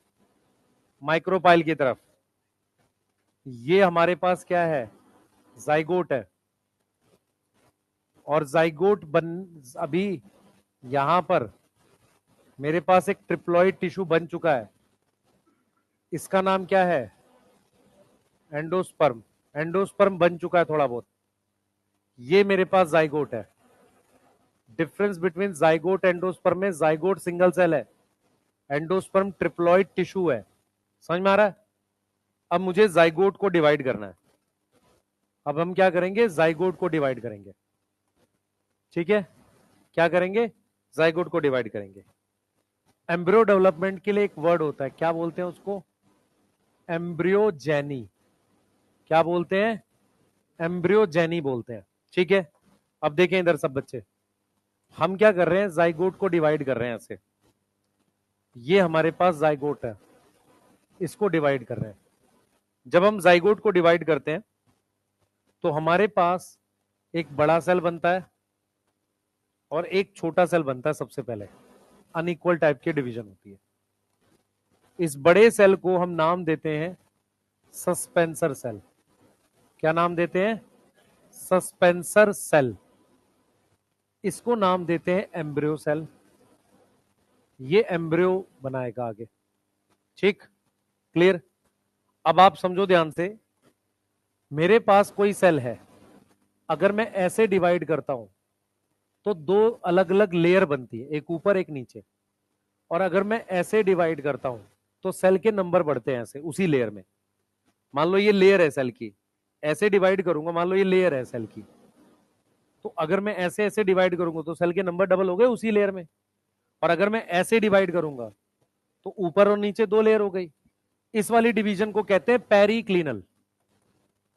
माइक्रोपाइल की तरफ। ये हमारे पास क्या है? जाइगोट है। और जाइगोट बन, अभी यहां पर मेरे पास एक ट्रिप्लॉइड टिश्यू बन चुका है, इसका नाम क्या है? एंडोस्पर्म। एंडोस्पर्म बन चुका है थोड़ा बहुत, ये मेरे पास जाइगोट है। डिफरेंस बिटवीन जाइगोट एंडोस्पर्म में, जाइगोट सिंगल सेल है, एंडोस्पर्म ट्रिप्लॉइड टिश्यू है। समझ में आ रहा है? अब मुझे जाइगोट को डिवाइड करना है। अब हम क्या करेंगे, जाइगोट को डिवाइड करेंगे। ठीक है, क्या करेंगे, जाइगोट को डिवाइड करेंगे। एम्ब्रियो डेवलपमेंट के लिए एक वर्ड होता है, क्या बोलते हैं उसको, एम्ब्रियोजेनी। क्या बोलते हैं, एम्ब्रियोजेनी बोलते हैं। ठीक है, अब देखें इधर सब बच्चे, हम क्या कर रहे हैं, जाइगोट को डिवाइड कर रहे हैं ऐसे। ये हमारे पास जाइगोट है, इसको डिवाइड कर रहे हैं। जब हम जाइगोट को डिवाइड करते हैं तो हमारे पास एक बड़ा सेल बनता है और एक छोटा सेल बनता है। सबसे पहले अनइक्वल टाइप की डिवीजन होती है। इस बड़े सेल को हम नाम देते हैं सस्पेंसर सेल। क्या नाम देते हैं, सस्पेंसर सेल। इसको नाम देते हैं एम्ब्रियो सेल। ये एम्ब्रियो बनाएगा आगे। ठीक, क्लियर। अब आप समझो ध्यान से, मेरे पास कोई सेल है, अगर मैं ऐसे डिवाइड करता हूं तो दो अलग अलग लेयर बनती है, एक ऊपर एक नीचे। और अगर मैं ऐसे डिवाइड करता हूं तो सेल के नंबर बढ़ते हैं ऐसे उसी लेयर में। मान लो ये लेयर है सेल की, ऐसे डिवाइड करूंगा, मान लो ये लेयर है सेल की, तो अगर मैं ऐसे ऐसे डिवाइड करूंगा तो सेल के नंबर डबल हो गए उसी लेयर में। और अगर मैं ऐसे डिवाइड करूंगा तो ऊपर और नीचे दो लेयर हो गई। इस वाली डिवीजन को कहते हैं पेरिक्लिनल।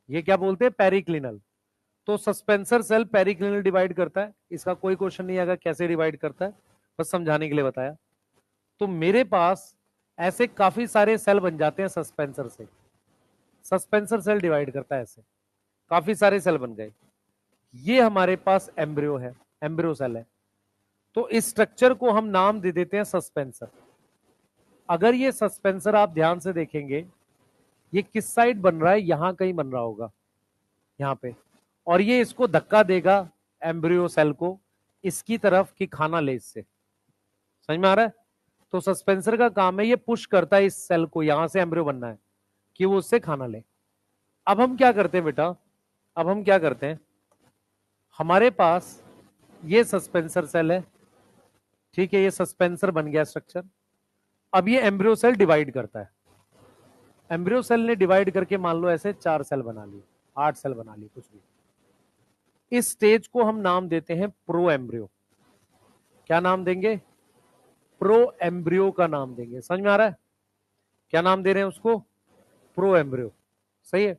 ये क्या बोलते हैं, पेरिक्लिनल। तो सस्पेंसर सेल पेरिक्लिनल डिवाइड करता है। इसका कोई क्वेश्चन नहीं आएगा कैसे डिवाइड करता है, बस समझाने के लिए बताया। तो मेरे पास ऐसे काफी सारे सेल बन जाते हैं सस्पेंसर से। सस्पेंसर सेल डिवाइड करता है ऐसे, काफी सारे सेल बन गए। ये हमारे पास एम्ब्रियो है, एम्ब्रियो सेल है। तो इस स्ट्रक्चर को हम नाम दे देते हैं सस्पेंसर। अगर ये सस्पेंसर आप ध्यान से देखेंगे, ये किस साइड बन रहा है, यहां कहीं बन रहा होगा, यहां पे। और ये इसको धक्का देगा एम्ब्रियो सेल को इसकी तरफ कि खाना ले इससे। समझ में आ रहा है? तो सस्पेंसर का काम है ये पुश करता है इस सेल को, यहां से एम्ब्रियो बनना है कि वो उससे खाना ले। अब हम क्या करते हैं बेटा, अब हम क्या करते हैं, हमारे पास ये सस्पेंसर सेल है। ठीक है, ये सस्पेंसर बन गया स्ट्रक्चर। अब ये एम्ब्रियो सेल डिवाइड करता है। एम्ब्रियो सेल ने डिवाइड करके मान लो ऐसे 4 सेल बना लिए, 8 सेल बना लिए, कुछ भी। इस स्टेज को हम नाम देते हैं प्रो एम्ब्रियो। क्या नाम देंगे, प्रो एम्ब्रियो का नाम देंगे। समझ में आ रहा है? क्या नाम दे रहे हैं उसको, प्रो एम्ब्रियो। सही है।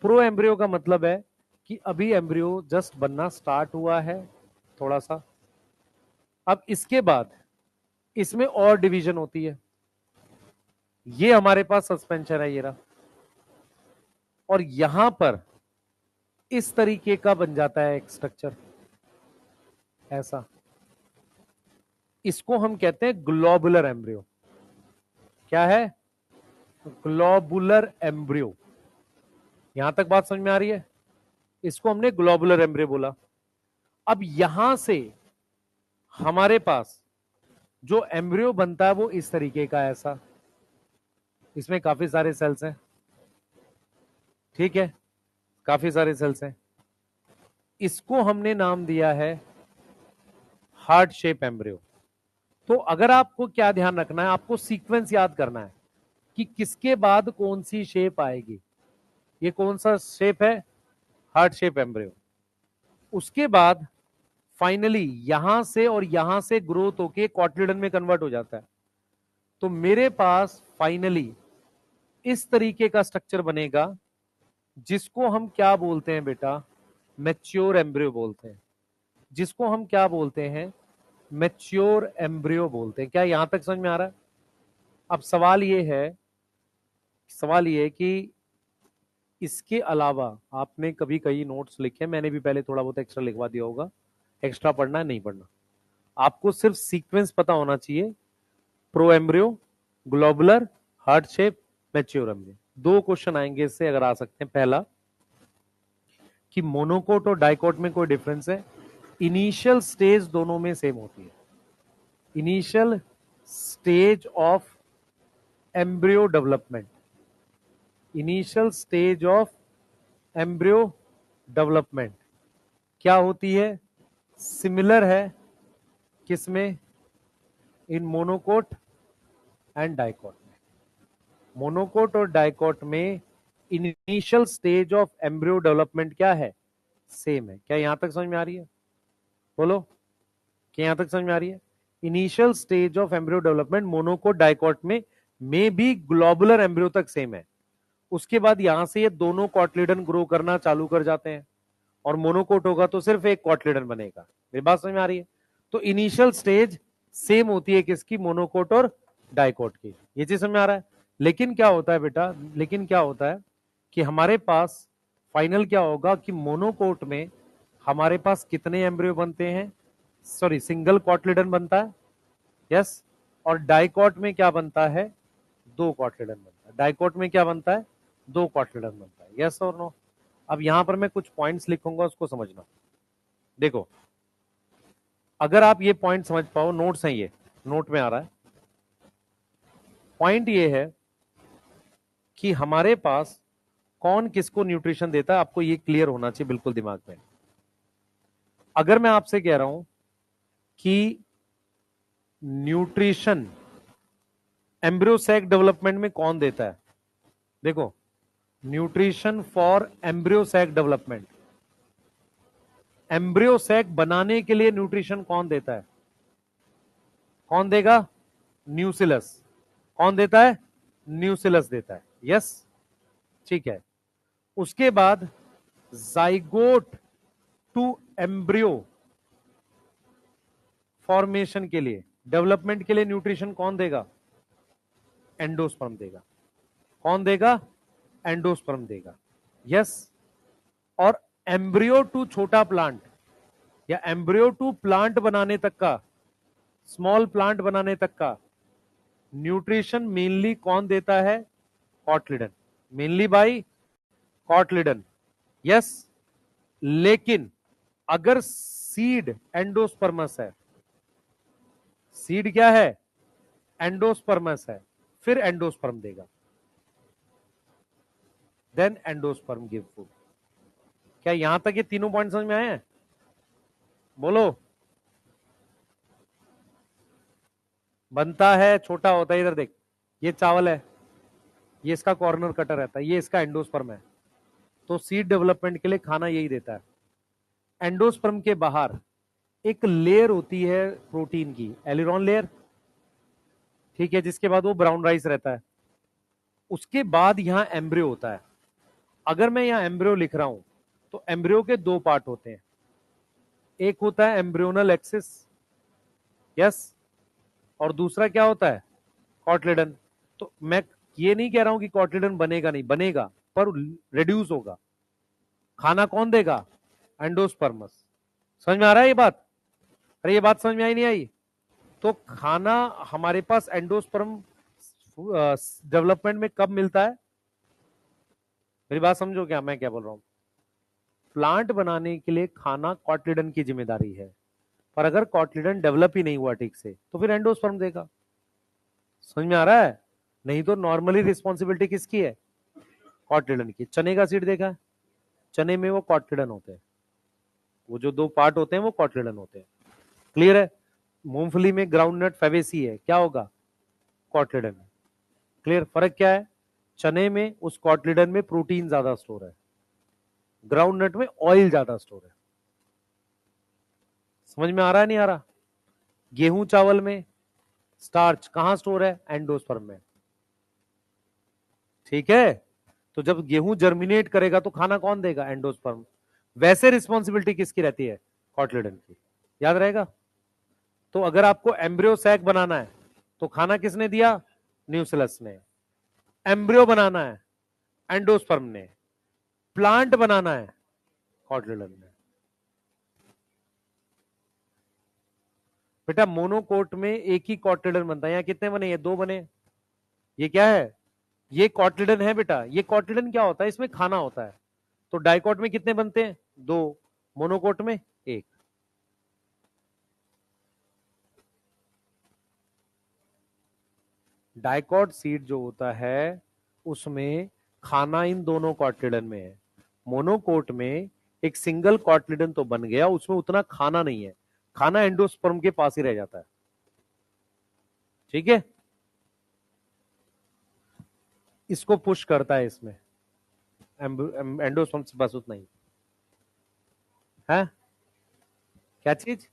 प्रो एम्ब्रियो का मतलब है कि अभी एम्ब्रियो जस्ट बनना स्टार्ट हुआ है थोड़ा सा। अब इसके बाद इसमें और डिवीजन होती है। ये हमारे पास सस्पेंशन है ये रहा, और यहां पर इस तरीके का बन जाता है एक स्ट्रक्चर ऐसा। इसको हम कहते हैं ग्लोबुलर एम्ब्रियो। क्या है, ग्लोबुलर एम्ब्रियो। यहां तक बात समझ में आ रही है? इसको हमने ग्लोबुलर एम्ब्रियो बोला। अब यहां से हमारे पास जो एम्ब्रियो बनता है वो इस तरीके का ऐसा, इसमें काफी सारे सेल्स हैं। ठीक है, काफी सारे सेल्स हैं। इसको हमने नाम दिया है हार्ट शेप एम्ब्रियो। तो अगर आपको क्या ध्यान रखना है, आपको सीक्वेंस याद करना है कि किसके बाद कौन सी शेप आएगी। ये कौन सा शेप है, हार्ट शेप एम्ब्रियो। उसके बाद फाइनली यहां से और यहां से ग्रोथ होके कॉटलिडन में कन्वर्ट हो जाता है। तो मेरे पास फाइनली इस तरीके का स्ट्रक्चर बनेगा जिसको हम क्या बोलते हैं बेटा, मैच्योर एम्ब्रियो बोलते हैं। जिसको हम क्या बोलते हैं, मैच्योर एम्ब्रियो बोलते हैं। क्या यहां तक समझ में आ रहा है? अब सवाल ये है कि इसके अलावा आपने कभी कई नोट्स लिखे, मैंने भी पहले थोड़ा बहुत एक्स्ट्रा लिखवा दिया होगा। एक्स्ट्रा पढ़ना है नहीं पढ़ना, आपको सिर्फ सीक्वेंस पता होना चाहिए। Pro embryo, globular, heart shape, mature embryo. 2 question आएंगे इससे अगर आ सकते हैं। पहला कि मोनोकोट और डाइकोट में कोई डिफरेंस है। इनिशियल स्टेज दोनों में सेम होती है। Initial stage of embryo development, initial stage of embryo development क्या होती है, सिमिलर है किस में? इन मोनोकोट एंड डाइकोट में। मोनोकोट और डाइकोट में initial stage of embryo development क्या है? सेम है। क्या यहां तक समझ में आ रही है? बोलो, क्या यहां तक समझ में आ रही है? Initial stage of embryo development monocot dicot में भी ग्लोबुलर एम्ब्रियो तक सेम है। उसके बाद यहां से ये दोनों कॉटलिडन ग्रो करना चालू कर जाते हैं, और मोनोकोट होगा तो सिर्फ एक कॉटलिडन बनेगा। मेरी बात समझ में आ रही है? तो इनिशियल स्टेज सेम होती है किसकी? मोनोकोट और डाइकोट की। ये चीज समझ में आ रहा है? लेकिन क्या होता है बेटा, लेकिन क्या होता है कि हमारे पास फाइनल क्या होगा कि मोनोकोट में हमारे पास कितने एम्ब्रियो बनते हैं? सॉरी, सिंगल कॉटलिडन बनता है, यस। और डाइकोट में क्या बनता है? दो कॉटलिडन बनता है। डाइकोट में क्या बनता है? दो कॉटलिडन बनता है, यस और नो? अब यहां पर मैं कुछ पॉइंट्स लिखूंगा, उसको समझना। देखो, अगर आप ये पॉइंट समझ पाओ, नोट्स हैं ये, नोट में आ रहा है। पॉइंट ये है कि हमारे पास कौन किसको न्यूट्रिशन देता है, आपको ये क्लियर होना चाहिए बिल्कुल दिमाग में। अगर मैं आपसे कह रहा हूं कि न्यूट्रिशन एम्ब्रियो सैक डेवलपमेंट में कौन देता है, देखो, nutrition for embryo sac development, embryo sac बनाने के लिए न्यूट्रिशन कौन देता है? कौन देगा? न्यूसिलस। कौन देता है? न्यूसिलस देता है, यस। ठीक है। उसके बाद जाइगोट टू एम्ब्रियो फॉर्मेशन के लिए, डेवलपमेंट के लिए न्यूट्रिशन कौन देगा? एंडोस्पर्म देगा। कौन देगा? एंडोस्पर्म देगा, यस। और एम्ब्रियो टू छोटा प्लांट या एम्ब्रियो टू प्लांट बनाने तक का, स्मॉल प्लांट बनाने तक का न्यूट्रिशन मेनली कौन देता है? Cotyledon. Mainly by cotyledon, yes. लेकिन अगर सीड एंडोस्पर्मस है, सीड क्या है? एंडोस्पर्मस है, फिर एंडोस्पर्म देगा, देन एंडोस्पर्म गिव फूड। क्या यहां तक ये तीनों पॉइंट समझ में आए हैं? बोलो। बनता है, छोटा होता है। इधर देख, ये चावल है, ये इसका कॉर्नर कटर रहता है, ये इसका एंडोस्पर्म है। तो सीड डेवलपमेंट के लिए खाना यही देता है। एंडोस्पर्म के बाहर एक लेयर होती है प्रोटीन की, एलिरॉन लेयर, ठीक है, जिसके बाद वो ब्राउन राइस रहता है। उसके बाद यहां एम्ब्रियो होता है। अगर मैं यहां एम्ब्रियो लिख रहा हूं तो एम्ब्रियो के दो पार्ट होते हैं। एक होता है एम्ब्रियोनल एक्सिस, यस, और दूसरा क्या होता है? कॉटलिडन। तो मैं ये नहीं कह रहा हूं कि कॉटलिडन बनेगा नहीं, बनेगा, पर रिड्यूस होगा। खाना कौन देगा? एंडोस्पर्मस। समझ में आ रहा है ये बात? अरे ये बात समझ में आई नहीं आई? तो खाना हमारे पास एंडोस्पर्म डेवलपमेंट में कब मिलता है? मेरी बात समझो, क्या मैं क्या बोल रहा हूं? प्लांट बनाने के लिए खाना कॉटलिडन की जिम्मेदारी है, पर अगर कॉटलिडन डेवलप ही नहीं हुआ ठीक से तो फिर एंडोस्पर्म देगा। समझ में आ रहा है? नहीं तो नॉर्मली रिस्पॉन्सिबिलिटी किसकी है? कॉटलिडन की। चने का सीड देखा है? चने में वो कॉटलिडन होते हैं, वो जो दो पार्ट होते हैं वो कॉटलिडन होते हैं, क्लियर है? मूंगफली में ग्राउंड नट फेबेसी है, क्या होगा? कॉटलिडन है। क्लियर? फर्क क्या है? चने में उस कॉटलिडन में प्रोटीन ज्यादा स्टोर है, ग्राउंड नट में ऑयल ज्यादा स्टोर है। समझ में आ रहा है नहीं आ रहा? गेहूं चावल में स्टार्च कहां स्टोर है? एंडोस्पर्म में, ठीक है। तो जब गेहूं जर्मिनेट करेगा तो खाना कौन देगा? एंडोस्पर्म। वैसे रिस्पॉन्सिबिलिटी किसकी रहती है? कॉटलिडन की। याद रहेगा? तो अगर आपको एम्ब्रियो सैक बनाना है तो खाना किसने दिया? न्यूसिलस ने। एम्ब्रियो बनाना है, एंडोस्पर्म ने। प्लांट बनाना है, कॉटलिडन ने। बेटा मोनोकोट में एक ही कॉटलिडन बनता है, यहां कितने बने? ये दो बने। ये क्या है? ये कॉटलिडन है बेटा। ये कॉटलिडन क्या होता है? इसमें खाना होता है। तो डाइकोट में कितने बनते हैं? दो। मोनोकोट में एक। डाइकोट सीड जो होता है उसमें खाना इन दोनों कॉटलिडन में है। मोनोकोट में एक सिंगल कॉटलिडन तो बन गया, उसमें उतना खाना नहीं है। खाना एंडोस्पर्म के पास ही रह जाता है। ठीक है, इसको पुश करता है इसमें, एंडोस्पर्म से बस उतना ही है। क्या चीज?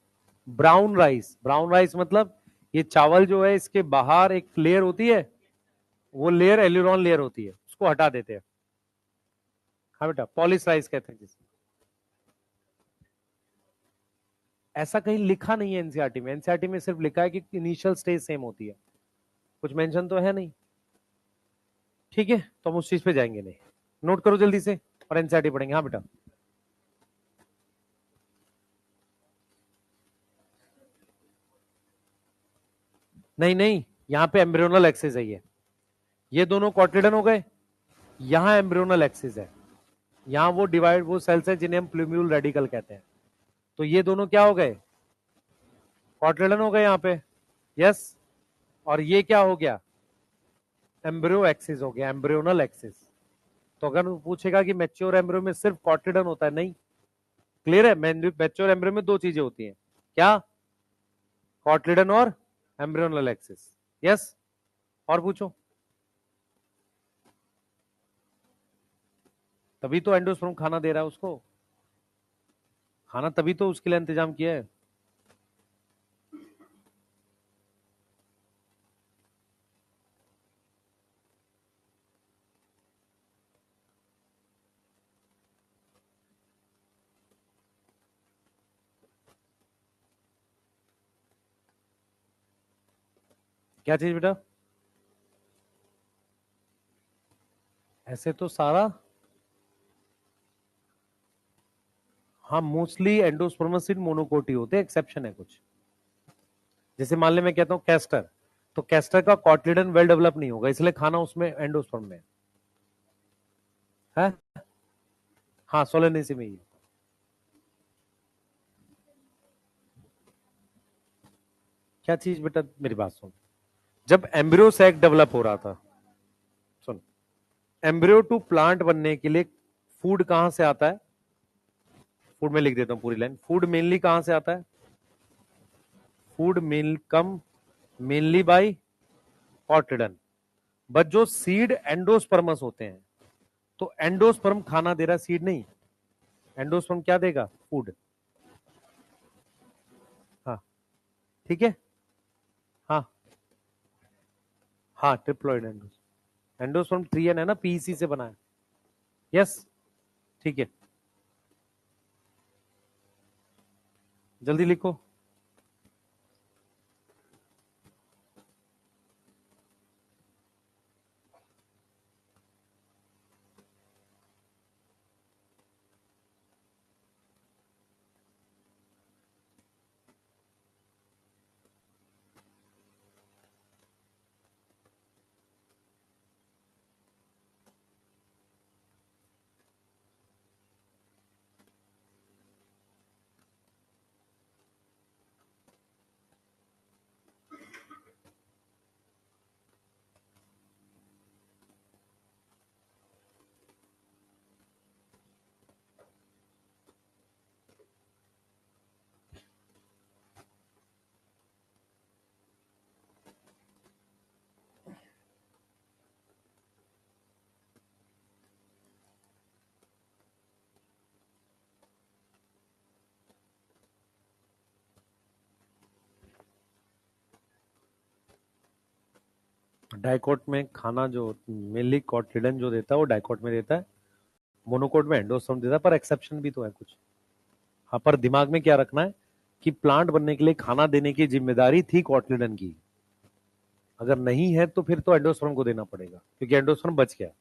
Brown rice. ब्राउन राइस मतलब ये चावल जो है इसके बाहर एक लेयर होती है, वो लेयर एल्यूरॉन लेयर होती है, उसको हटा देते हैं। हाँ बेटा, पॉलिश राइस कहते हैं जिसे। ऐसा कहीं लिखा नहीं है एनसीईआरटी में। एनसीईआरटी में सिर्फ लिखा है कि इनिशियल स्टेज सेम होती है, कुछ मेंशन तो है नहीं। ठीक है, तो हम उस चीज पे जाएंगे नहीं। नोट करो जल्दी से और एनसीईआरटी पढ़ेंगे। हाँ बेटा, नहीं नहीं, यहाँ पे एम्ब्रियोनल एक्सिस है ये दोनों कॉटिलिडन हो गए, यहाँ एम्ब्रियोनल एक्सिस है, यहाँ वो डिवाइड वो सेल्स है जिन्हें हम प्लूम्यूल रेडिकल कहते हैं। तो ये दोनों क्या हो गए? कॉटिलिडन हो गए यहाँ पे। यस, और ये क्या हो गया? एम्ब्रियो एक्सिस हो गया, एम्ब्रियोनल एक्सिस। तो अगर वो पूछेगा कि मैच्योर एम्ब्रियो में सिर्फ कॉटिलिडन होता है, नहीं। क्लियर है? मैच्योर एम्ब्रियो में दो चीजें होती हैं, क्या? कॉटिलिडन और एम्ब्रियोनल एक्सिस। यस, और पूछो। तभी तो एंडोस्पर्म खाना दे रहा है उसको, खाना तभी तो उसके लिए इंतजाम किया है। क्या चीज बेटा? ऐसे तो सारा, हाँ मोस्टली एंडोस्पर्मसिड मोनोकोटी होते हैं, एक्सेप्शन है कुछ। जैसे मान ले मैं कहता हूँ कैस्टर, तो कैस्टर का कॉटिलिडन वेल डेवलप नहीं होगा, इसलिए खाना उसमें एंडोस्पर्म में है। हाँ, सोलेनेसी में ही। क्या चीज बेटा? मेरी बात सुन। जब एम्ब्रियो सैक डेवलप हो रहा था, सुन, एम्ब्रियो टू प्लांट बनने के लिए फूड कहां से आता है? फूड में लिख देता हूं पूरी लाइन। फूड मेनली कहां से आता है? Food main come mainly by cotyledon, but जो सीड एंडोस्पर्मस होते हैं, तो एंडोस्पर्म खाना दे रहा, सीड नहीं। एंडोस्पर्म क्या देगा? फूड। हाँ, ठीक है। हाँ हाँ, ट्रिप्लॉइड एंडोस्पर्म। एंडोस्पर्म ट्रियन है ना, पीईसी से बना है। यस, ठीक है, जल्दी लिखो। डाइकोट में खाना जो मेनली कॉटिलिडन जो देता है वो डाइकोट में देता है, मोनोकोट में एंडोस्पर्म देता है, पर एक्सेप्शन भी तो है कुछ। हाँ, पर दिमाग में क्या रखना है कि प्लांट बनने के लिए खाना देने की जिम्मेदारी थी कॉटिलिडन की। अगर नहीं है तो फिर तो एंडोस्पर्म को देना पड़ेगा, क्योंकि एंडोस्पर्म बच गया।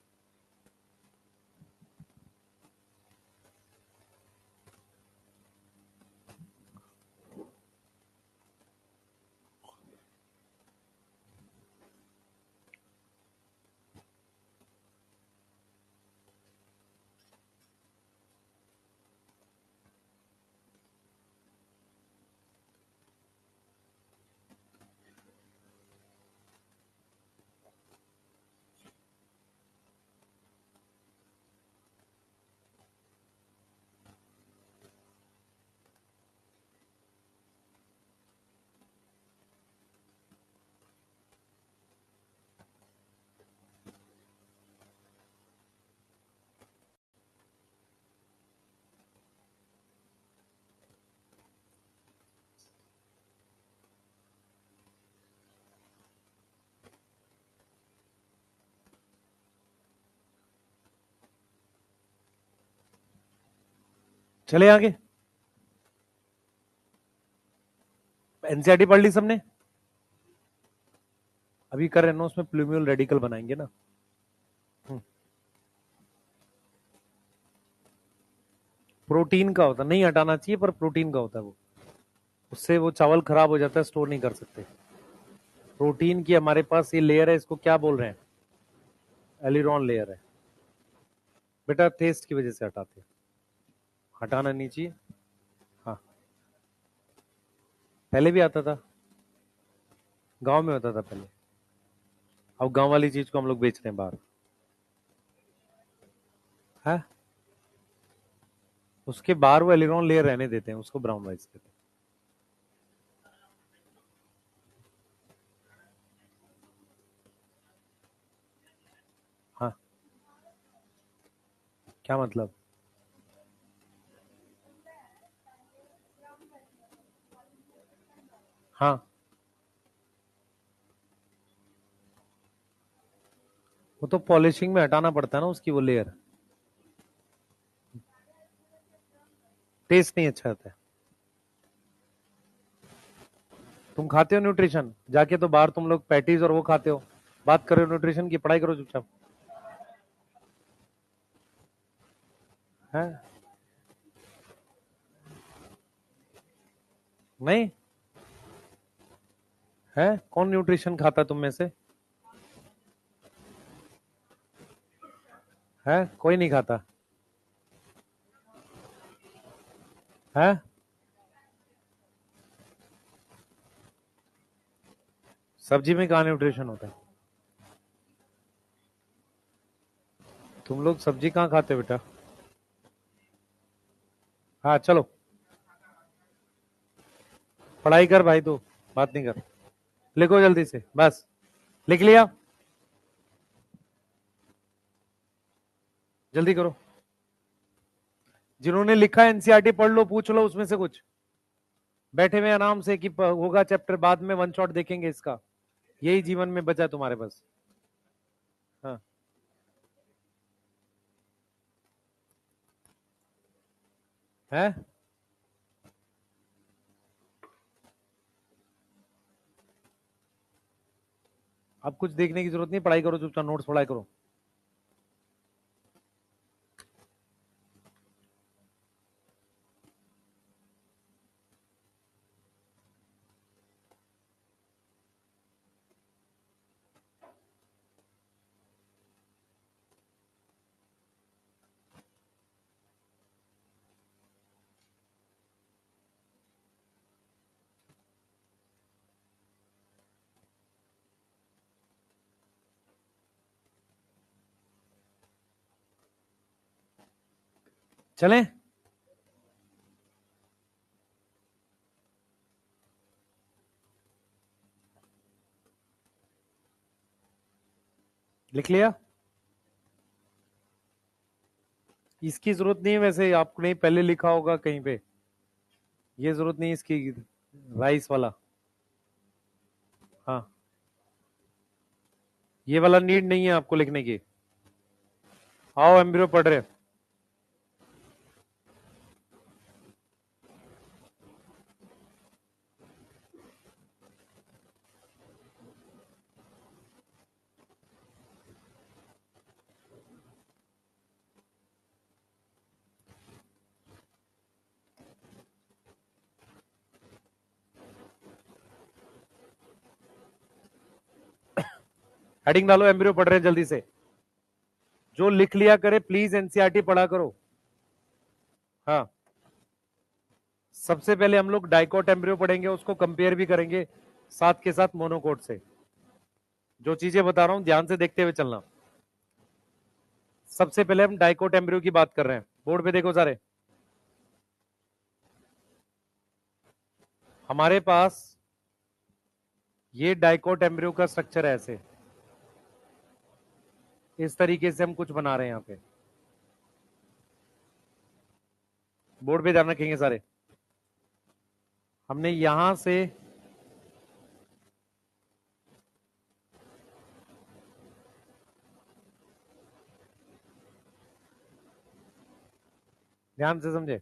चले आगे। एनसीईआरटी पढ़ ली सबने? अभी कर रहे ना, उसमें प्लूमियल रेडिकल बनाएंगे ना। प्रोटीन का होता, नहीं हटाना चाहिए पर प्रोटीन का होता है वो, उससे वो चावल खराब हो जाता है, स्टोर नहीं कर सकते। प्रोटीन की हमारे पास ये लेयर है, इसको क्या बोल रहे हैं? एलिरॉन लेयर है बेटा, टेस्ट की वजह से हटाते हैं, हटाना नहीं चाहिए। हाँ, पहले भी आता था, गांव में होता था पहले, अब गांव वाली चीज को हम लोग बेच रहे हैं बाहर। है उसके बाहर वो एलिरॉन लेयर रहने देते हैं, उसको ब्राउन राइस कहते हैं। हाँ, क्या मतलब? हाँ, वो तो पॉलिशिंग में हटाना पड़ता है ना उसकी वो लेयर, टेस्ट नहीं अच्छा आता है। तुम खाते हो न्यूट्रिशन जाके, तो बाहर तुम लोग पैटीज और वो खाते हो, बात करो न्यूट्रिशन की, पढ़ाई करो चुपचाप। है नहीं? है कौन न्यूट्रिशन खाता तुम में से? है कोई नहीं खाता? है सब्जी में कहाँ न्यूट्रिशन होता है? तुम लोग सब्जी कहाँ खाते हो बेटा? हाँ चलो, पढ़ाई कर भाई, तू बात नहीं कर। लिखो जल्दी से, बस लिख लिया, जल्दी करो। जिन्होंने लिखा एनसीईआरटी पढ़ लो, पूछ लो उसमें से कुछ, बैठे हुए आराम से कि होगा चैप्टर, बाद में वन शॉट देखेंगे इसका, यही जीवन में बचा तुम्हारे पास। हाँ, है अब कुछ देखने की जरूरत नहीं, पढ़ाई करो चुपचाप, नोट्स पढ़ाई करो। चलें? लिख लिया? इसकी जरूरत नहीं है वैसे, आपने पहले लिखा होगा कहीं पे, ये जरूरत नहीं इसकी, राइस वाला। हाँ, ये वाला नीड नहीं है आपको लिखने की। आओ एम्ब्रियो पढ़ रहे। हेडिंग डालो, एम्ब्रियो पढ़ रहे हैं जल्दी से, जो लिख लिया करे प्लीज एनसीईआरटी पढ़ा करो। हाँ, सबसे पहले हम लोग डाइकोट एम्ब्रियो पढ़ेंगे, उसको कंपेयर भी करेंगे साथ के साथ मोनोकोट से। जो चीजें बता रहा हूं ध्यान से देखते हुए चलना। सबसे पहले हम डाइकोट एम्ब्रियो की बात कर रहे हैं, बोर्ड पे देखो सारे। हमारे पास ये डाइकोट एम्ब्रियो का स्ट्रक्चर है ऐसे, इस तरीके से हम कुछ बना रहे हैं यहां पे, बोर्ड पे ध्यान रखेंगे सारे। हमने यहां से ध्यान से समझे,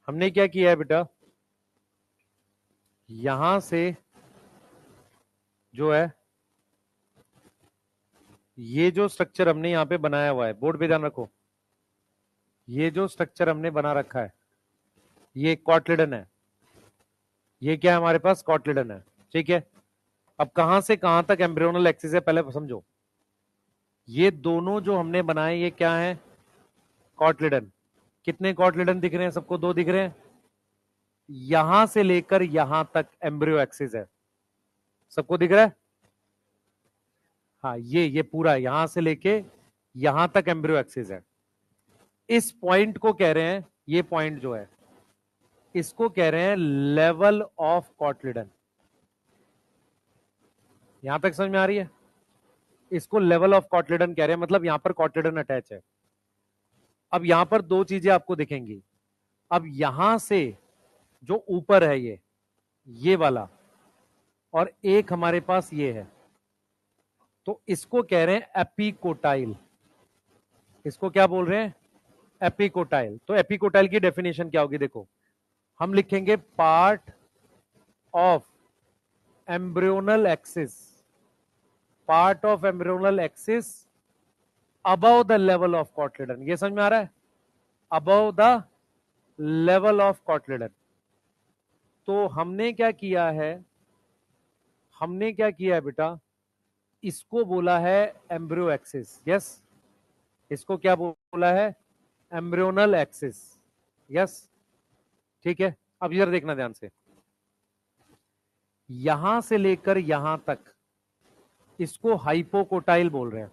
हमने क्या किया है बेटा, यहां से जो है ये जो स्ट्रक्चर हमने यहां पे बनाया हुआ है, बोर्ड पे ध्यान रखो, ये जो स्ट्रक्चर हमने बना रखा है ये कॉटलिडन है, ये क्या है हमारे पास, कॉटलिडन है। ठीक है, अब कहां से कहां तक एम्ब्रियोनल एक्सिस है पहले समझो। ये दोनों जो हमने बनाए ये क्या है, कॉटलिडन। कितने कॉटलिडन दिख रहे हैं सबको, दो दिख रहे हैं। यहां से लेकर यहां तक एम्ब्रियो एक्सिस है, सबको दिख रहा है। हाँ, ये पूरा यहां से लेके यहां तक एम्ब्रियो एक्सिस है। इस पॉइंट को कह रहे हैं, ये पॉइंट जो है इसको कह रहे हैं लेवल ऑफ कॉटलिडन। यहां तक समझ में आ रही है, इसको लेवल ऑफ कॉटलिडन कह रहे हैं, मतलब यहां पर कॉटलिडन अटैच है। अब यहां पर दो चीजें आपको दिखेंगी। अब यहां से जो ऊपर है ये वाला, और एक हमारे पास ये है, तो इसको कह रहे हैं एपिकोटाइल। इसको क्या बोल रहे हैं, एपिकोटाइल। तो एपिकोटाइल की डेफिनेशन क्या होगी, देखो हम लिखेंगे part of embryonal axis, part of embryonal axis above the level of cotyledon. ये समझ में आ रहा है, above the level of cotyledon. तो हमने क्या किया है, हमने क्या किया है बेटा, इसको बोला है एम्ब्रियो एक्सिस। यस, इसको क्या बोला है, एम्ब्रियोनल एक्सिस। यस, ठीक है। अब इधर देखना ध्यान से, यहां से लेकर यहां तक इसको हाइपोकोटाइल बोल रहे हैं।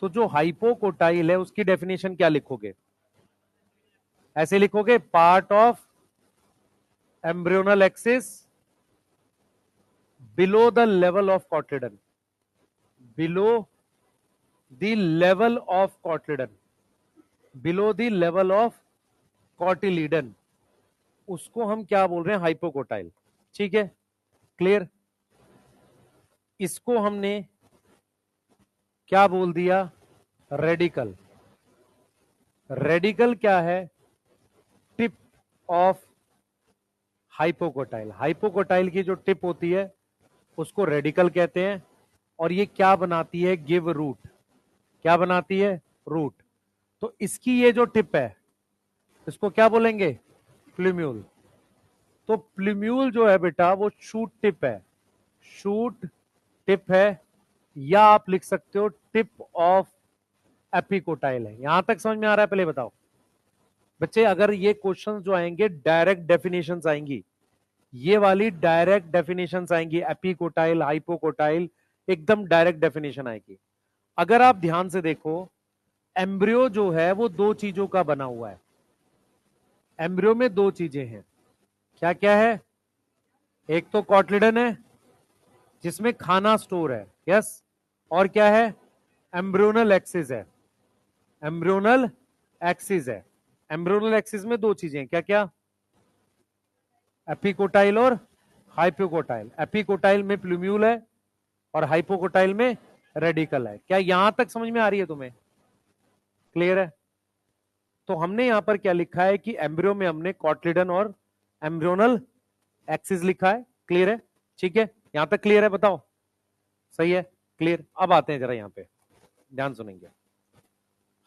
तो जो हाइपोकोटाइल है उसकी डेफिनेशन क्या लिखोगे, ऐसे लिखोगे part of embryonal axis below the level of cotyledon, below the level of cotyledon, below the level of cotyledon, उसको हम क्या बोल रहे हैं, हाइपोकोटाइल। ठीक है, क्लियर। इसको हमने क्या बोल दिया, रेडिकल। रेडिकल क्या है, टिप ऑफ हाइपोकोटाइल। हाइपोकोटाइल की जो टिप होती है उसको रेडिकल कहते हैं, और ये क्या बनाती है, गिव रूट। क्या बनाती है, रूट। तो इसकी ये जो टिप है इसको क्या बोलेंगे, प्लूम्यूल। तो प्लूम्यूल जो है बेटा वो शूट टिप है, शूट टिप है, या आप लिख सकते हो टिप ऑफ एपिकोटाइल है। यहां तक समझ में आ रहा है, पहले बताओ बच्चे। अगर ये क्वेश्चन जो आएंगे डायरेक्ट डेफिनेशंस आएंगी, ये वाली डायरेक्ट डेफिनेशंस आएंगी, एपिकोटाइल हाइपोकोटाइल, एकदम डायरेक्ट डेफिनेशन आएगी। अगर आप ध्यान से देखो, एम्ब्रियो जो है वो दो चीजों का बना हुआ है। एम्ब्रियो में दो चीजें हैं, क्या क्या है, एक तो कॉटलिडन है जिसमें खाना स्टोर है, यस, और क्या है, एम्ब्रियोनल एक्सिस है, एम्ब्रियोनल एक्सिस है। एम्ब्रियोनल एक्सिस में दो चीजें हैं, क्या क्या, एपिकोटाइल और हाइपोकोटाइल। एपिकोटाइल में प्लूम्यूल है और हाइपोकोटाइल में रेडिकल है। क्या यहां तक समझ में आ रही है तुम्हें, क्लियर है। तो हमने यहां पर क्या लिखा है कि एम्ब्रियो में हमने कॉटलिडन और एम्ब्रियोनल एक्सिस लिखा है, क्लियर है। ठीक है, यहां तक क्लियर है, बताओ सही है, क्लियर। अब आते हैं जरा यहां पे, ध्यान सुनेंगे।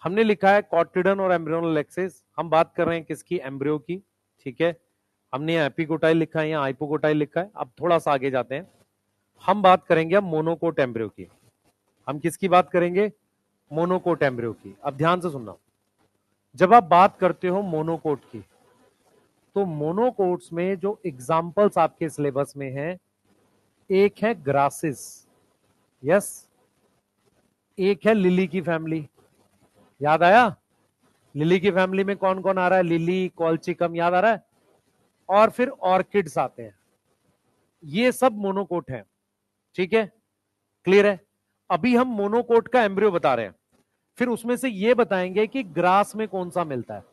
हमने लिखा है कॉटलिडन और एम्ब्रियोनल एक्सिस, हम बात कर रहे हैं किसकी, एम्ब्रियो की। ठीक है, हमने यहाँ एपिकोटाइल लिखा है, यहाँ हाइपोकोटाइल लिखा है। अब थोड़ा सा आगे जाते हैं, हम बात करेंगे अब मोनोकोट एम्ब्रियो की। हम किसकी बात करेंगे, मोनोकोट एम्ब्रियो की। अब ध्यान से सुनना, जब आप बात करते हो मोनोकोट की, तो मोनोकोट्स में जो एग्जाम्पल्स आपके सिलेबस में हैं, एक है ग्रासिस, यस, एक है लिली की फैमिली। याद आया, लिली की फैमिली में कौन कौन आ रहा है, लिली, कॉलचिकम, याद आ रहा है, और फिर ऑर्किड्स आते हैं। ये सब मोनोकोट हैं, ठीक है, क्लियर है। अभी हम मोनोकोट का एम्ब्रियो बता रहे हैं, फिर उसमें से ये बताएंगे कि ग्रास में कौन सा मिलता है।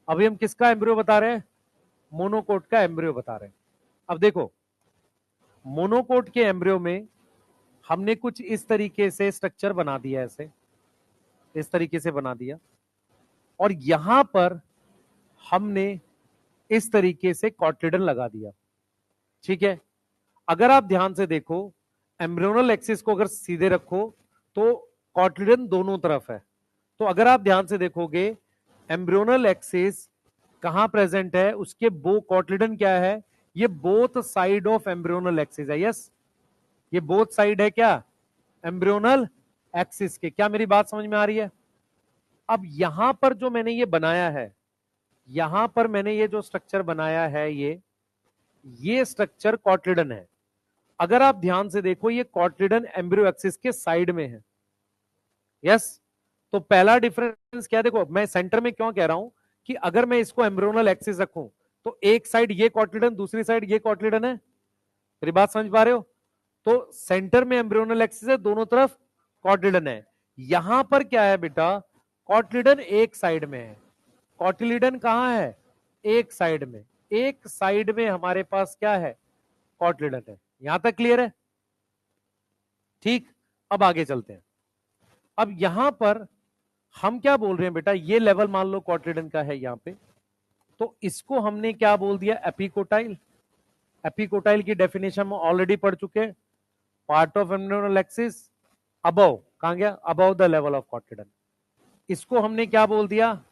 अभी हम किसका एम्ब्रियो बता रहे हैं, मोनोकोट का एम्ब्रियो बता रहे हैं। अब देखो, मोनोकोट के एम्ब्रियो में हमने कुछ इस तरीके से स्ट्रक्चर बना दिया, ऐसे इस तरीके से बना दिया, और यहां पर हमने इस तरीके से कॉटलिडन लगा दिया। ठीक है, अगर आप ध्यान से देखो, एम्ब्रियोनल एक्सिस को अगर सीधे रखो तो कॉटलिडन दोनों तरफ है। तो अगर आप ध्यान से देखोगे, एम्ब्रियोनल एक्सिस कहां प्रेजेंट है, उसके बो कॉटलिडन क्या है, ये both side of embryonal axis है। यस, ये बोथ साइड है क्या, एम्ब्रियोनल एक्सिस के। क्या मेरी बात समझ में आ रही है? अब यहां पर जो मैंने ये बनाया है, यहां पर मैंने ये जो स्ट्रक्चर बनाया है, ये स्ट्रक्चर कॉटलिडन है। अगर आप ध्यान से देखो, ये कॉटलिडन एम्ब्रियो एक्सिस के साइड में है। यस, तो पहला डिफरेंस क्या है, देखो मैं सेंटर में क्यों कह रहा हूं कि अगर मैं इसको एम्ब्रियोनल एक्सिस रखूं तो एक साइड ये कॉटलिडन, दूसरी साइड ये कॉटलिडन है। मेरी बात समझ पा रहे हो? तो सेंटर में एम्ब्रियोनल एक्सिस है, दोनों तरफ कॉटलिडन है। यहां पर क्या है बेटा, कॉटलिडन एक साइड में है। कॉटिलिडन कहां है, एक साइड में। एक साइड में हमारे पास क्या है, कॉटिलिडन है। यहां तक क्लियर है? ठीक, अब आगे चलते हैं। अब यहां पर हम क्या बोल रहे हैं बेटा, ये लेवल मान लो कॉटिलिडन का है यहां पे, तो इसको हमने क्या बोल दिया, एपिकोटाइल। एपिकोटाइल की डेफिनेशन हम ऑलरेडी पढ़ चुके हैं, part of embryonal axis above, कहां गया, above the level of cotyledon. इसको हमने क्या बोल दिया,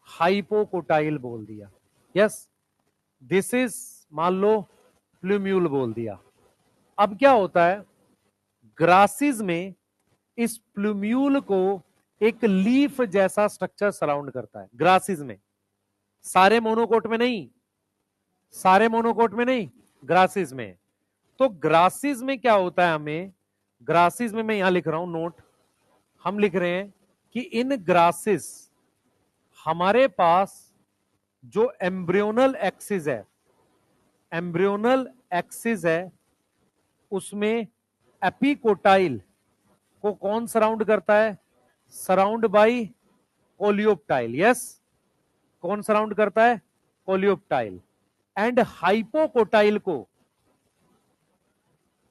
हाइपोकोटाइल बोल दिया। यस, दिस इज मान लो प्लूम्यूल बोल दिया। अब क्या होता है, ग्रासिस में इस प्लूम्यूल को एक लीफ जैसा स्ट्रक्चर सराउंड करता है। ग्रासिस में, सारे मोनोकोट में नहीं, सारे मोनोकोट में नहीं, ग्रासिस में। तो ग्रासिस में क्या होता है, हमें ग्रासिस में, मैं यहां लिख रहा हूं नोट, हम लिख रहे हैं कि इन ग्रासिस हमारे पास जो एम्ब्रियोनल एक्सिस है, एम्ब्रियोनल एक्सिस है, उसमें एपिकोटाइल को कौन सराउंड करता है, सराउंड बाय कोलियोप्टाइल। यस, कौन सराउंड करता है, कोलियोप्टाइल। एंड हाइपोकोटाइल को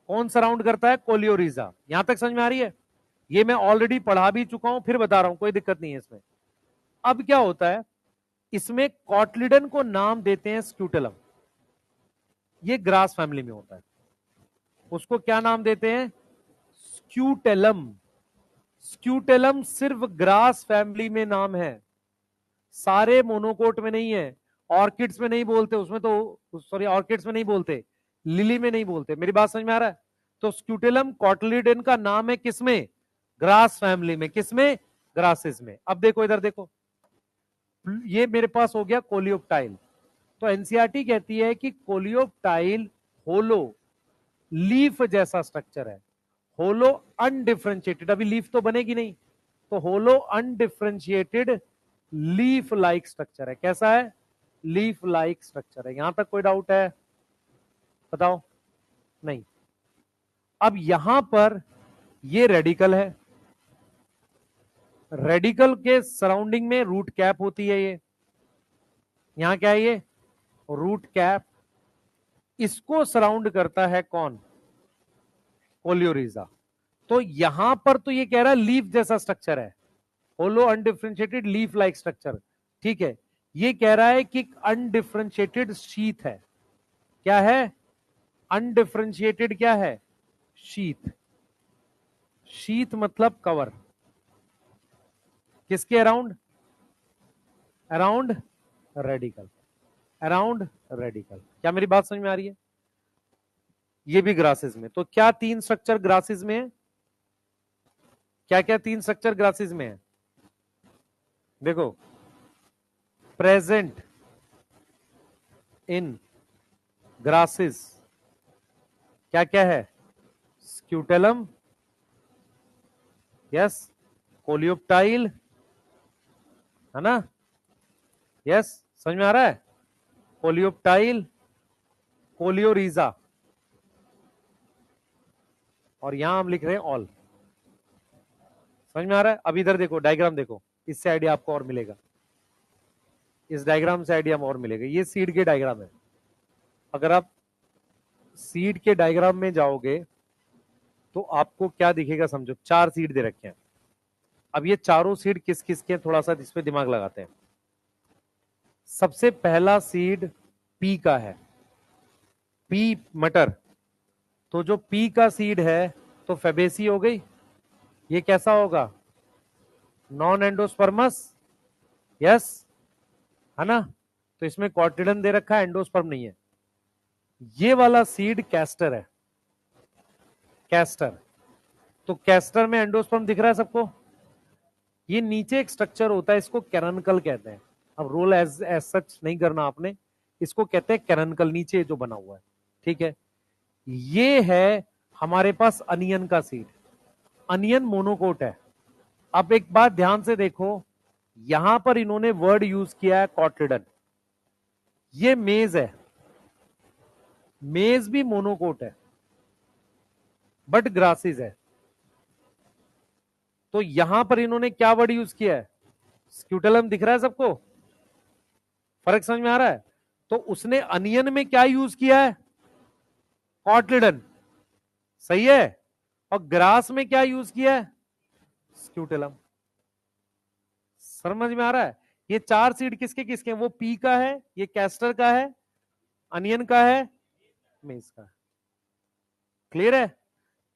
कौन सराउंड करता है, कोलियोरिजा। यहां तक समझ में आ रही है? ये मैं ऑलरेडी पढ़ा भी चुका हूं, फिर बता रहा हूं, कोई दिक्कत नहीं है इसमें। अब क्या होता है, इसमें कॉटलिडन को नाम देते हैं स्क्यूटेलम। ये ग्रास फैमिली में होता है, उसको क्या नाम देते हैं, स्क्यूटेलम। स्क्यूटेलम सिर्फ ग्रास फैमिली में नाम है, सारे मोनोकोट में नहीं है। ऑर्किड्स में नहीं बोलते, उसमें तो सॉरी, ऑर्किड्स में नहीं बोलते, लिली में नहीं बोलते। मेरी बात समझ में आ रहा है? तो स्क्यूटेलम कॉटलिडन का नाम है किसमें, ग्रास फैमिली में। किसमें, ग्रासेस में। अब देखो इधर देखो, ये मेरे पास हो गया कोलियोप्टाइल। तो एनसीईआरटी कहती है कि कोलियोप्टाइल होलो लीफ जैसा स्ट्रक्चर है, होलो अनडिफरेंशिएटेड। अभी लीफ तो बनेगी नहीं, तो होलो अनडिफरेंशिएटेड लीफ लाइक स्ट्रक्चर है। कैसा है, लीफ लाइक स्ट्रक्चर है। यहां तक कोई डाउट है, बताओ? नहीं। अब यहां पर ये रेडिकल है, रेडिकल के सराउंडिंग में रूट कैप होती है। ये यहां क्या है, ये रूट कैप, इसको सराउंड करता है कौन, कोलियोरिजा। तो यहां पर तो ये कह रहा है लीफ जैसा स्ट्रक्चर है, होलो अनडिफरेंशिएटेड लीफ लाइक स्ट्रक्चर। ठीक है, ये कह रहा है कि अनडिफरेंशिएटेड शीथ है। क्या है, अनडिफरेंशिएटेड क्या है, शीथ। शीथ मतलब कवर, किसके around, around radical, around radical. क्या मेरी बात समझ में आ रही है? ये भी ग्रासेस में। तो क्या तीन स्ट्रक्चर ग्रासेस में है, क्या क्या तीन स्ट्रक्चर ग्रासेस में है, देखो, प्रेजेंट इन ग्रासेस क्या क्या है, स्क्यूटेलम, यस, कोलियोप्टाइल, है ना, यस, समझ में आ रहा है, कोलियोप्टाइल, कोलियोरिजा, और यहां हम लिख रहे हैं ऑल। समझ में आ रहा है? अब इधर देखो, डायग्राम देखो, इससे आइडिया आपको और मिलेगा, इस डायग्राम से आइडिया और मिलेगा। ये सीड के डायग्राम है। अगर आप सीड के डायग्राम में जाओगे तो आपको क्या दिखेगा, समझो, चार सीड दे रखे हैं। अब ये चारों सीड किस किस के, थोड़ा सा इस पे दिमाग लगाते हैं। सबसे पहला सीड पी का है, पी मटर। तो जो पी का सीड है तो फेबेसी हो गई। ये कैसा होगा? Non endosperms. यस, है ना? तो इसमें कॉटिडन दे रखा है, एंडोस्पर्म नहीं है। ये वाला सीड कैस्टर है, कैस्टर। तो कैस्टर में एंडोस्पर्म दिख रहा है सबको। ये नीचे एक स्ट्रक्चर होता है, इसको कैरनकल कहते हैं। अब रोल एज एज सच नहीं करना आपने, इसको कहते हैं कैरनकल, नीचे जो बना हुआ है। ठीक है, ये है हमारे पास अनियन का सीड। अनियन मोनोकोट है। अब एक बात ध्यान से देखो, यहां पर इन्होंने वर्ड यूज किया है कॉटलिडन। ये मेज है, मेज भी मोनोकोट है बट ग्रासेस है। तो यहां पर इन्होंने क्या वर्ड यूज किया है? स्क्यूटेलम। दिख रहा है सबको? फर्क समझ में आ रहा है? तो उसने अनियन में क्या यूज किया है? कॉटलिडन। सही है। और ग्रास में क्या यूज किया है? स्क्यूटेलम। समझ में आ रहा है? ये चार सीड किसके किसके? वो पी का है, ये कैस्टर का है, अनियन का है, मेज का है। क्लियर है?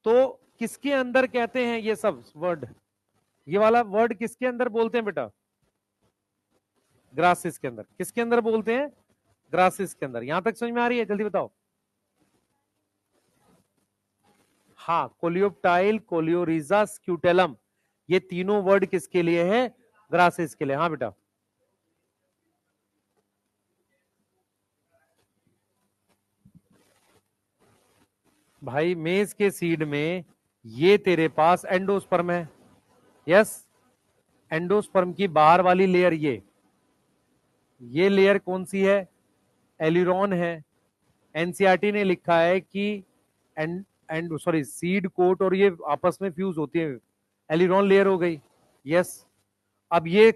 तो किसके अंदर कहते हैं ये सब वर्ड? ये वाला वर्ड किसके अंदर बोलते हैं बेटा? ग्रासिस के अंदर। किसके अंदर बोलते हैं? ग्रासिस के अंदर। यहां तक समझ में आ रही है? जल्दी बताओ। हाँ, कोलियोप्टाइल, कोलियोरिजा, स्क्यूटेलम, ये तीनों वर्ड किसके लिए है? ग्रासिस के लिए। हाँ बेटा। भाई मेज के सीड में ये तेरे पास एंडोस्पर्म है। यस, एंडोस्पर्म की बाहर वाली लेयर ये लेयर कौन सी है? एलिरॉन है। एनसीईआरटी ने लिखा है कि and and sorry seed coat और ये आपस में फ्यूज होती है, एलिरॉन लेयर हो गई। यस। अब ये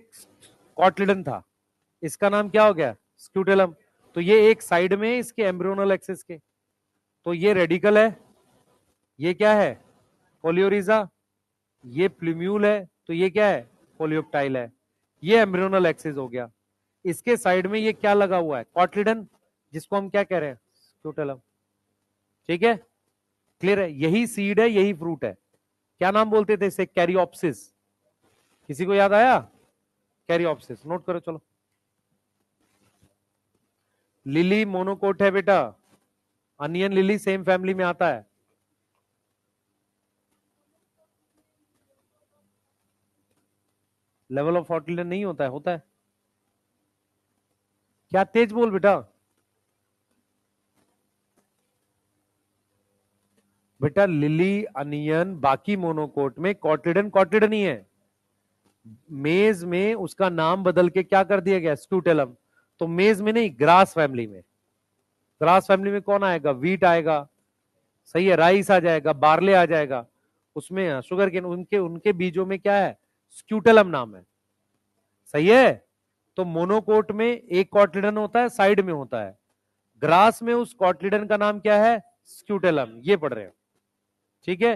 कॉटलिडन था, इसका नाम क्या हो गया? स्क्यूटेलम। तो ये एक साइड में इसके एम्ब्रियोनल एक्सिस के। तो ये रेडिकल है, ये क्या है? कोलियोरिजा। ये प्लूम्यूल है, तो ये क्या है? कोलियोप्टाइल है। ये एम्ब्रियोनल एक्सिस हो गया। इसके साइड में ये क्या लगा हुआ है? कॉटलिडन, जिसको हम क्या कह रहे हैं? स्क्यूटेलम। ठीक है, क्लियर है? यही सीड है, यही फ्रूट है। क्या नाम बोलते थे इसे? कैरियोप्सिस। किसी को याद आया? कैरियोप्सिस नोट करो चलो। लिली मोनोकोट है बेटा, अनियन लिली सेम फैमिली में आता है। लेवल ऑफ कॉटिलिडन नहीं होता है? होता है। क्या तेज बोल बेटा। बेटा लिली, अनियन, बाकी मोनोकोट में कॉटिलिडन कॉटिलिडन ही है। मेज में उसका नाम बदल के क्या कर दिया गया? स्क्यूटेलम। तो मेज में नहीं, ग्रास फैमिली में। ग्रास फैमिली में कौन आएगा? वीट आएगा। सही है, राइस आ जाएगा, बार्ले आ जाएगा। उसमें शुगर केन, उनके उनके बीजों में क्या है? स्क्यूटेलम नाम है। सही है। तो मोनोकोट में एक कॉटिलिडन होता है, साइड में होता है। ग्रास में उस कॉटिलिडन का नाम क्या है? स्क्यूटेलम। ये पढ़ रहे हो? ठीक है।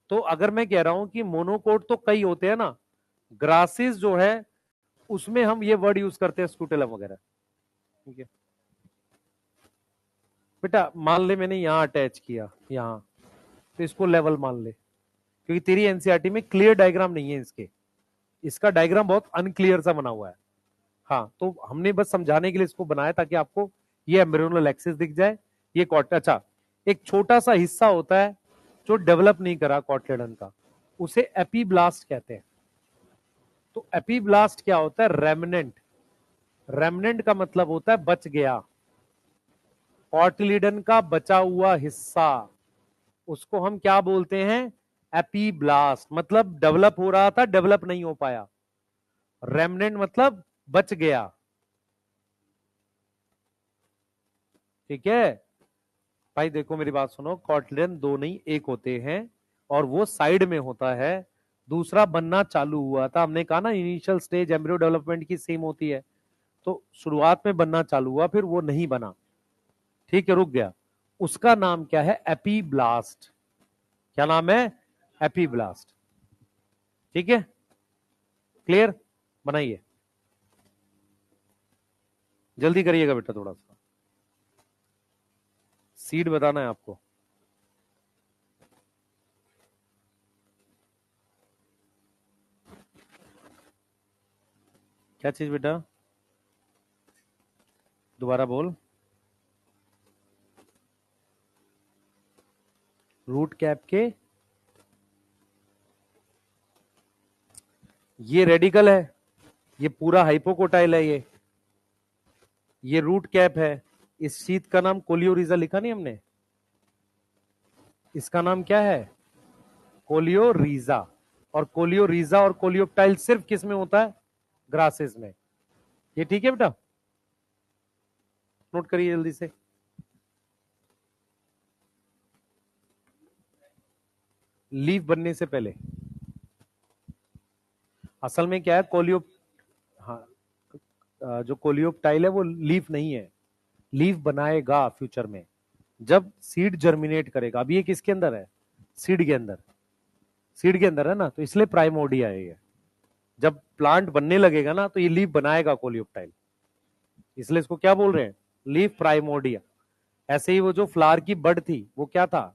तो अगर मैं कह रहा हूं कि मोनोकोट तो कई होते हैं ना, ग्रासिस जो है उसमें हम ये वर्ड यूज करते हैं स्क्यूटेलम वगैरह। ठीक है बेटा, मान ले मैंने यहां अटैच किया, यहां, तो इसको लेवल मान ले, क्योंकि तेरी एनसीईआरटी में क्लियर डायग्राम नहीं है इसके, इसका डायग्राम बहुत अनक्लियर सा बना हुआ है। हाँ, तो हमने बस समझाने के लिए इसको बनाया ताकि आपको ये एम्ब्रियोनल एक्सिस दिख जाए। ये कॉट, अच्छा, एक छोटा सा हिस्सा होता है जो डेवलप नहीं करा कॉटलिडन का, उसे एपीब्लास्ट कहते हैं। तो एपीब्लास्ट क्या होता है? रेमनेंट। रेमनेंट का मतलब होता है बच गया, कॉटलिडन का बचा हुआ हिस्सा, उसको हम क्या बोलते हैं? एपीब्लास्ट। मतलब डेवलप हो रहा था, डेवलप नहीं हो पाया। रेमनेंट मतलब बच गया। ठीक है भाई, देखो मेरी बात सुनो, कॉटलिडन दो नहीं एक होते हैं, और वो साइड में होता है। दूसरा बनना चालू हुआ था, हमने कहा ना इनिशियल स्टेज एम्ब्रियो डेवलपमेंट की सेम होती है। तो शुरुआत में बनना चालू हुआ, फिर वो नहीं बना, ठीक है, रुक गया। उसका नाम क्या है? एपीब्लास्ट। क्या नाम है? एपीब्लास्ट। ठीक है, क्लियर? बनाइए। जल्दी करिएगा बेटा थोड़ा सा, सीड बताना है आपको। क्या चीज बेटा, दोबारा बोल। रूट कैप के, ये रेडिकल है, ये पूरा हाइपोकोटाइल है, ये रूट कैप है। इस शीट का नाम कोलियोरिजा लिखा नहीं हमने, इसका नाम क्या है, कोलियोरिजा। और कोलियोरिजा और कोलियोप्टाइल सिर्फ किस में होता है, ग्रासेस में। ये ठीक है बेटा, नोट करिए जल्दी से। लीफ बनने से पहले असल में क्या है, हाँ, जो कोलियोप्टाइल है वो लीफ नहीं है, लीफ बनाएगा फ्यूचर में जब सीड जर्मिनेट करेगा। अभी ये किसके अंदर है, सीड के अंदर, सीड के अंदर है ना, तो इसलिए प्राइमोडिया है ये। जब प्लांट बनने लगेगा ना तो ये लीफ बनाएगा कोलियोप्टाइल, इसलिए इसको क्या बोल रहे हैं, लीफ प्राइमोडिया। ऐसे ही वो जो फ्लावर की बड थी वो क्या था,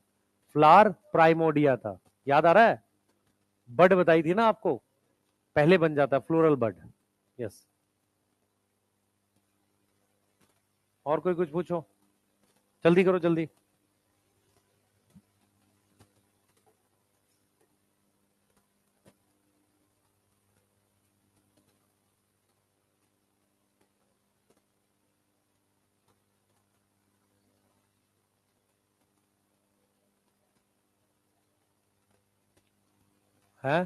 फ्लावर प्राइमोडिया था। याद आ रहा है, बड बताई थी ना आपको, पहले बन जाता है फ्लोरल बड। यस, और कोई कुछ पूछो, जल्दी करो जल्दी। है,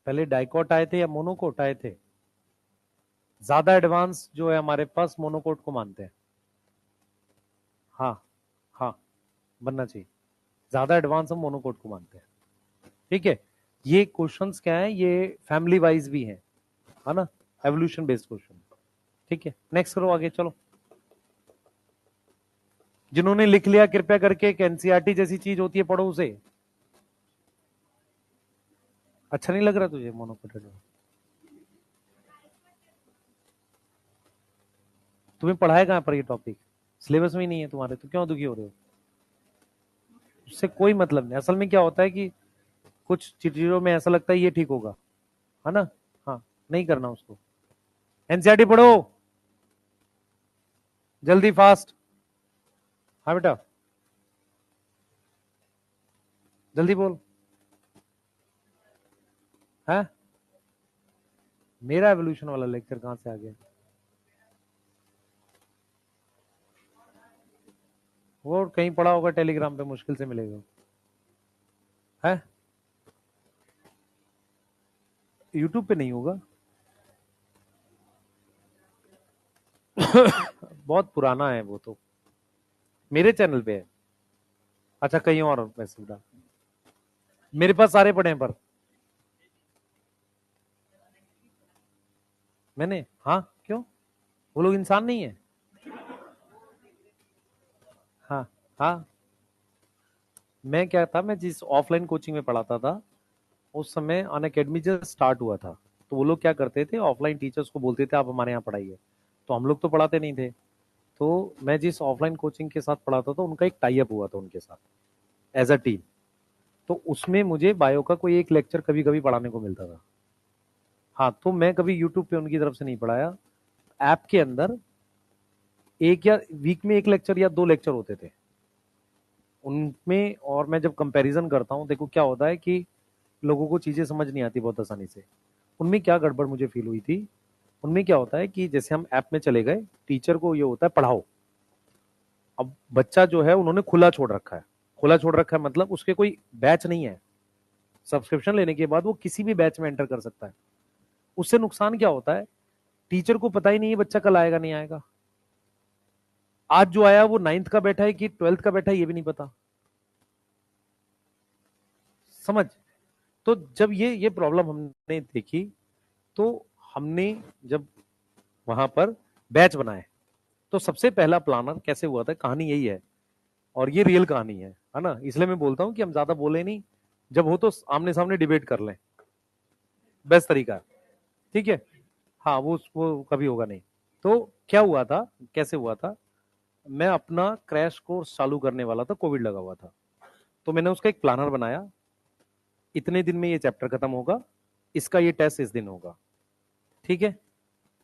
पहले डाइकोट आए थे या मोनोकोट आए थे, ज्यादा एडवांस जो है हमारे पास मोनोकोट को मानते हैं। हाँ, हाँ, बनना चाहिए, ज्यादा एडवांस हम मोनोकोट को मानते हैं। ठीक है, ये क्वेश्चंस क्या है, ये फैमिली वाइज भी है ना, एवोल्यूशन बेस्ड क्वेश्चन। ठीक है, नेक्स्ट करो आगे चलो। जिन्होंने लिख लिया कृपया करके एक एनसीईआरटी जैसी चीज होती है पढ़ो उसे। अच्छा नहीं लग रहा तुझे मोनोकोटेड, तुम्हें पढ़ाया कहां पर ये टॉपिक, सिलेबस में ही नहीं है तुम्हारे, तो क्यों दुखी हो रहे हो, उससे कोई मतलब नहीं। असल में क्या होता है कि कुछ चीजों में ऐसा लगता है ये ठीक होगा, है ना, हाँ, नहीं करना उसको। एनसीईआरटी पढ़ो जल्दी फास्ट। हाँ बेटा, जल्दी बोल। है, मेरा एवोल्यूशन वाला लेक्चर कहां से आ गया, वो कहीं पढ़ा होगा टेलीग्राम पे, मुश्किल से मिलेगा। है, यूट्यूब पे नहीं होगा बहुत पुराना है वो तो, मेरे चैनल पे है। अच्छा कहीं और मैसेज डाल, मेरे पास सारे पड़े हैं पर मैंने, हाँ क्यों, वो लोग इंसान नहीं है। हाँ, हाँ, मैं क्या था, मैं जिस ऑफलाइन कोचिंग में पढ़ाता था उस समय अन अकेडमी जब स्टार्ट हुआ था, तो वो लोग क्या करते थे, ऑफलाइन टीचर्स को बोलते थे आप हमारे यहाँ पढ़ाइए, तो हम लोग तो पढ़ाते नहीं थे। तो मैं जिस ऑफलाइन कोचिंग के साथ पढ़ाता था उनका एक टाई अप हुआ था उनके साथ एज अ टीम, तो उसमें मुझे बायो का कोई एक लेक्चर कभी कभी पढ़ाने को मिलता था। हाँ, तो मैं कभी यूट्यूब पे उनकी तरफ से नहीं पढ़ाया, ऐप के अंदर एक या वीक में एक लेक्चर या दो लेक्चर होते थे उनमें। और मैं जब कंपैरिजन करता हूँ, देखो क्या होता है कि लोगों को चीजें समझ नहीं आती बहुत आसानी से। उनमें क्या गड़बड़ मुझे फील हुई थी, उनमें क्या होता है कि जैसे हम ऐप में चले गए, टीचर को ये होता है पढ़ाओ, अब बच्चा जो है उन्होंने खुला छोड़ रखा है, खुला छोड़ रखा है मतलब उसके कोई बैच नहीं है, सब्सक्रिप्शन लेने के बाद वो किसी भी बैच में एंटर कर सकता है। उससे नुकसान क्या होता है, टीचर को पता ही नहीं है बच्चा कल आएगा नहीं आएगा, आज जो आया वो 9th का बैठा है कि 12th का बैठा है ये भी नहीं पता, समझ। तो जब ये प्रॉब्लम हमने देखी, तो हमने जब वहां पर बैच बनाए, तो सबसे पहला प्लानर कैसे हुआ था, कहानी यही है, और ये रियल कहानी है ना, इसलिए मैं बोलता हूं कि हम ज्यादा बोले नहीं, जब हो तो आमने सामने डिबेट कर लें, बेस्ट तरीका है। ठीक है, हाँ वो कभी होगा नहीं। तो क्या हुआ था, कैसे हुआ था, मैं अपना क्रैश कोर्स चालू करने वाला था, कोविड लगा हुआ था। तो मैंने उसका एक प्लानर बनाया, इतने दिन में ये चैप्टर खत्म होगा, इसका ये टेस्ट इस दिन होगा, ठीक है।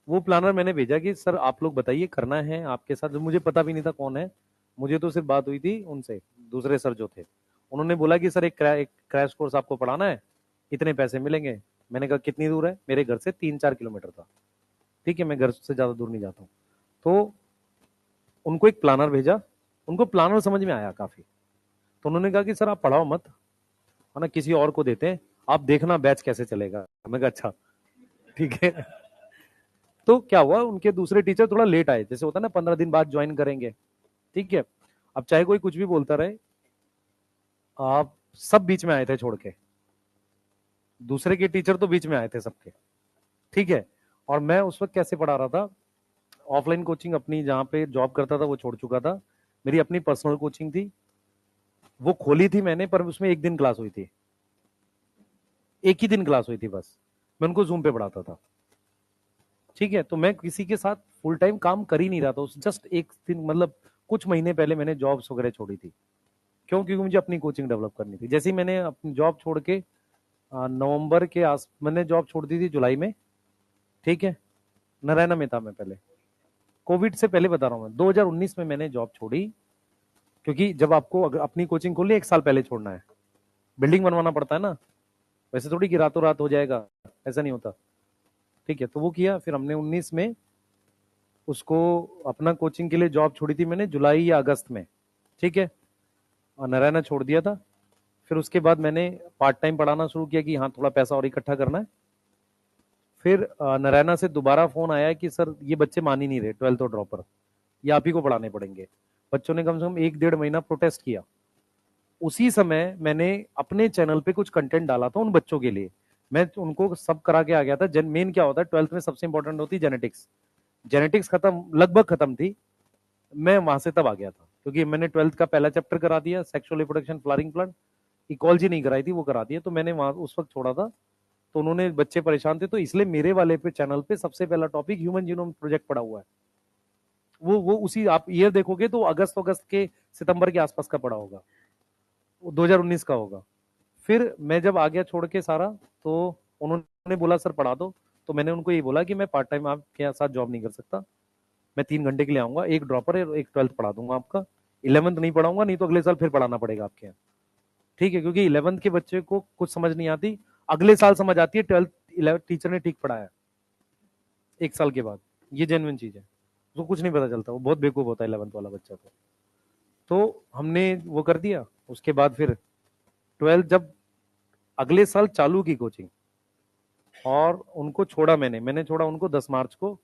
वो प्लानर मैंने भेजा कि सर आप लोग बताइए करना है आपके साथ, मुझे पता भी नहीं था कौन है, मुझे तो सिर्फ बात हुई थी उनसे, दूसरे सर जो थे, उन्होंने बोला कि सर एक क्रैश कोर्स आपको पढ़ाना है, इतने पैसे मिलेंगे। मैंने कहा कितनी दूर है, मेरे घर से 3-4 किलोमीटर था, ठीक है, मैं घर से ज्यादा दूर नहीं जाता हूँ। तो उनको एक प्लानर भेजा, उनको प्लानर समझ में आया काफी, तो उन्होंने कहा कि सर आप पढ़ाओ मत, है ना, किसी और को देते हैं, आप देखना बैच कैसे चलेगा। मैं कहा अच्छा ठीक है। तो क्या हुआ, उनके दूसरे टीचर थोड़ा लेट आए, जैसे होता है ना 15 दिन बाद ज्वाइन करेंगे, ठीक है। अब चाहे कोई कुछ भी बोलता रहे, आप सब बीच में आए थे छोड़ के, दूसरे के टीचर तो बीच में आए थे सबके, ठीक है। और मैं उस वक्त कैसे पढ़ा रहा था, ऑफलाइन कोचिंग अपनी जहाँ पे जॉब करता था वो छोड़ चुका था, मेरी अपनी पर्सनल कोचिंग थी, वो खोली थी मैंने, पर उसमें एक दिन क्लास हुई थी, एक ही दिन क्लास हुई थी बस, मैं उनको जूम पे पढ़ाता था, ठीक है। तो मैं किसी के साथ फुल टाइम काम कर ही नहीं रहा था, उस जस्ट एक दिन, मतलब कुछ महीने पहले मैंने जॉब्स वगैरह छोड़ी थी, क्यों, क्योंकि मुझे अपनी कोचिंग डेवलप करनी थी। जैसे ही मैंने अपनी जॉब छोड़ के नवंबर के आस, मैंने जॉब छोड़ दी थी जुलाई में, ठीक है, नारायणा में था मैं पहले, कोविड से पहले बता रहा हूँ मैं, 2019 में मैंने जॉब छोड़ी, क्योंकि जब आपको अगर अपनी कोचिंग खोलनी है 1 साल पहले छोड़ना है, बिल्डिंग बनवाना पड़ता है ना, वैसे थोड़ी कि रातों रात हो जाएगा, ऐसा नहीं होता, ठीक है। तो वो किया, फिर हमने 19 में उसको, अपना कोचिंग के लिए जॉब छोड़ी थी मैंने जुलाई या अगस्त में, ठीक है, और नारायणा छोड़ दिया था। फिर उसके बाद मैंने पार्ट टाइम पढ़ाना शुरू किया कि हाँ थोड़ा पैसा और इकट्ठा करना है। फिर नारायणा से दोबारा फोन आया कि सर ये बच्चे मान ही नहीं रहे, 12th और ड्रॉपर, ये आप ही को पढ़ाने पड़ेंगे। बच्चों ने कम से कम 1-1.5 महीना प्रोटेस्ट किया। उसी समय मैंने अपने चैनल पे कुछ कंटेंट डाला था उन बच्चों के लिए, मैं उनको सब करा के आ गया था। मेन क्या होता है 12th में, सबसे इंपॉर्टेंट होती है जेनेटिक्स, जेनेटिक्स खत्म, लगभग खत्म थी, मैं वहां से तब आ गया था, क्योंकि मैंने 12th का पहला चैप्टर करा दिया, sexual reproduction flowering plant, ecology नहीं कराई थी, वो करा दिया, तो मैंने वहां उस वक्त छोड़ा था। तो उन्होंने, बच्चे परेशान थे, तो इसलिए मेरे वाले पे चैनल पे सबसे पहला टॉपिक ह्यूमन जीनोम प्रोजेक्ट पड़ा हुआ है। वो उसी, आप ईयर देखोगे तो अगस्त अगस्त के सितंबर के आसपास का पड़ा होगा, वो 2019 का होगा। फिर मैं जब आ गया छोड़ के सारा, तो उन्होंने बोला सर पढ़ा दो, तो मैंने उनको ये बोला कि मैं पार्ट टाइम आपके साथ जॉब नहीं कर सकता, मैं 3 घंटे के लिए आऊंगा, एक ड्रॉपर है, एक 12th पढ़ा दूंगा आपका, 11th नहीं पढ़ाऊंगा, नहीं तो अगले साल फिर पढ़ाना पड़ेगा आपके यहाँ, ठीक है, क्योंकि 11th के बच्चे को कुछ समझ नहीं आती, अगले साल समझ आती है, 12th 11th टीचर ने ठीक पढ़ाया, 1 साल के बाद, ये जेन्युइन चीज है, उसको कुछ नहीं पता चलता, वो बहुत बेवकूफ होता है 11th वाला बच्चा। तो हमने वो कर दिया। उसके बाद फिर 12th जब अगले साल चालू की कोचिंग, और उनको छोड़ा मैंने छोड़ा उनको 10 मार्च को,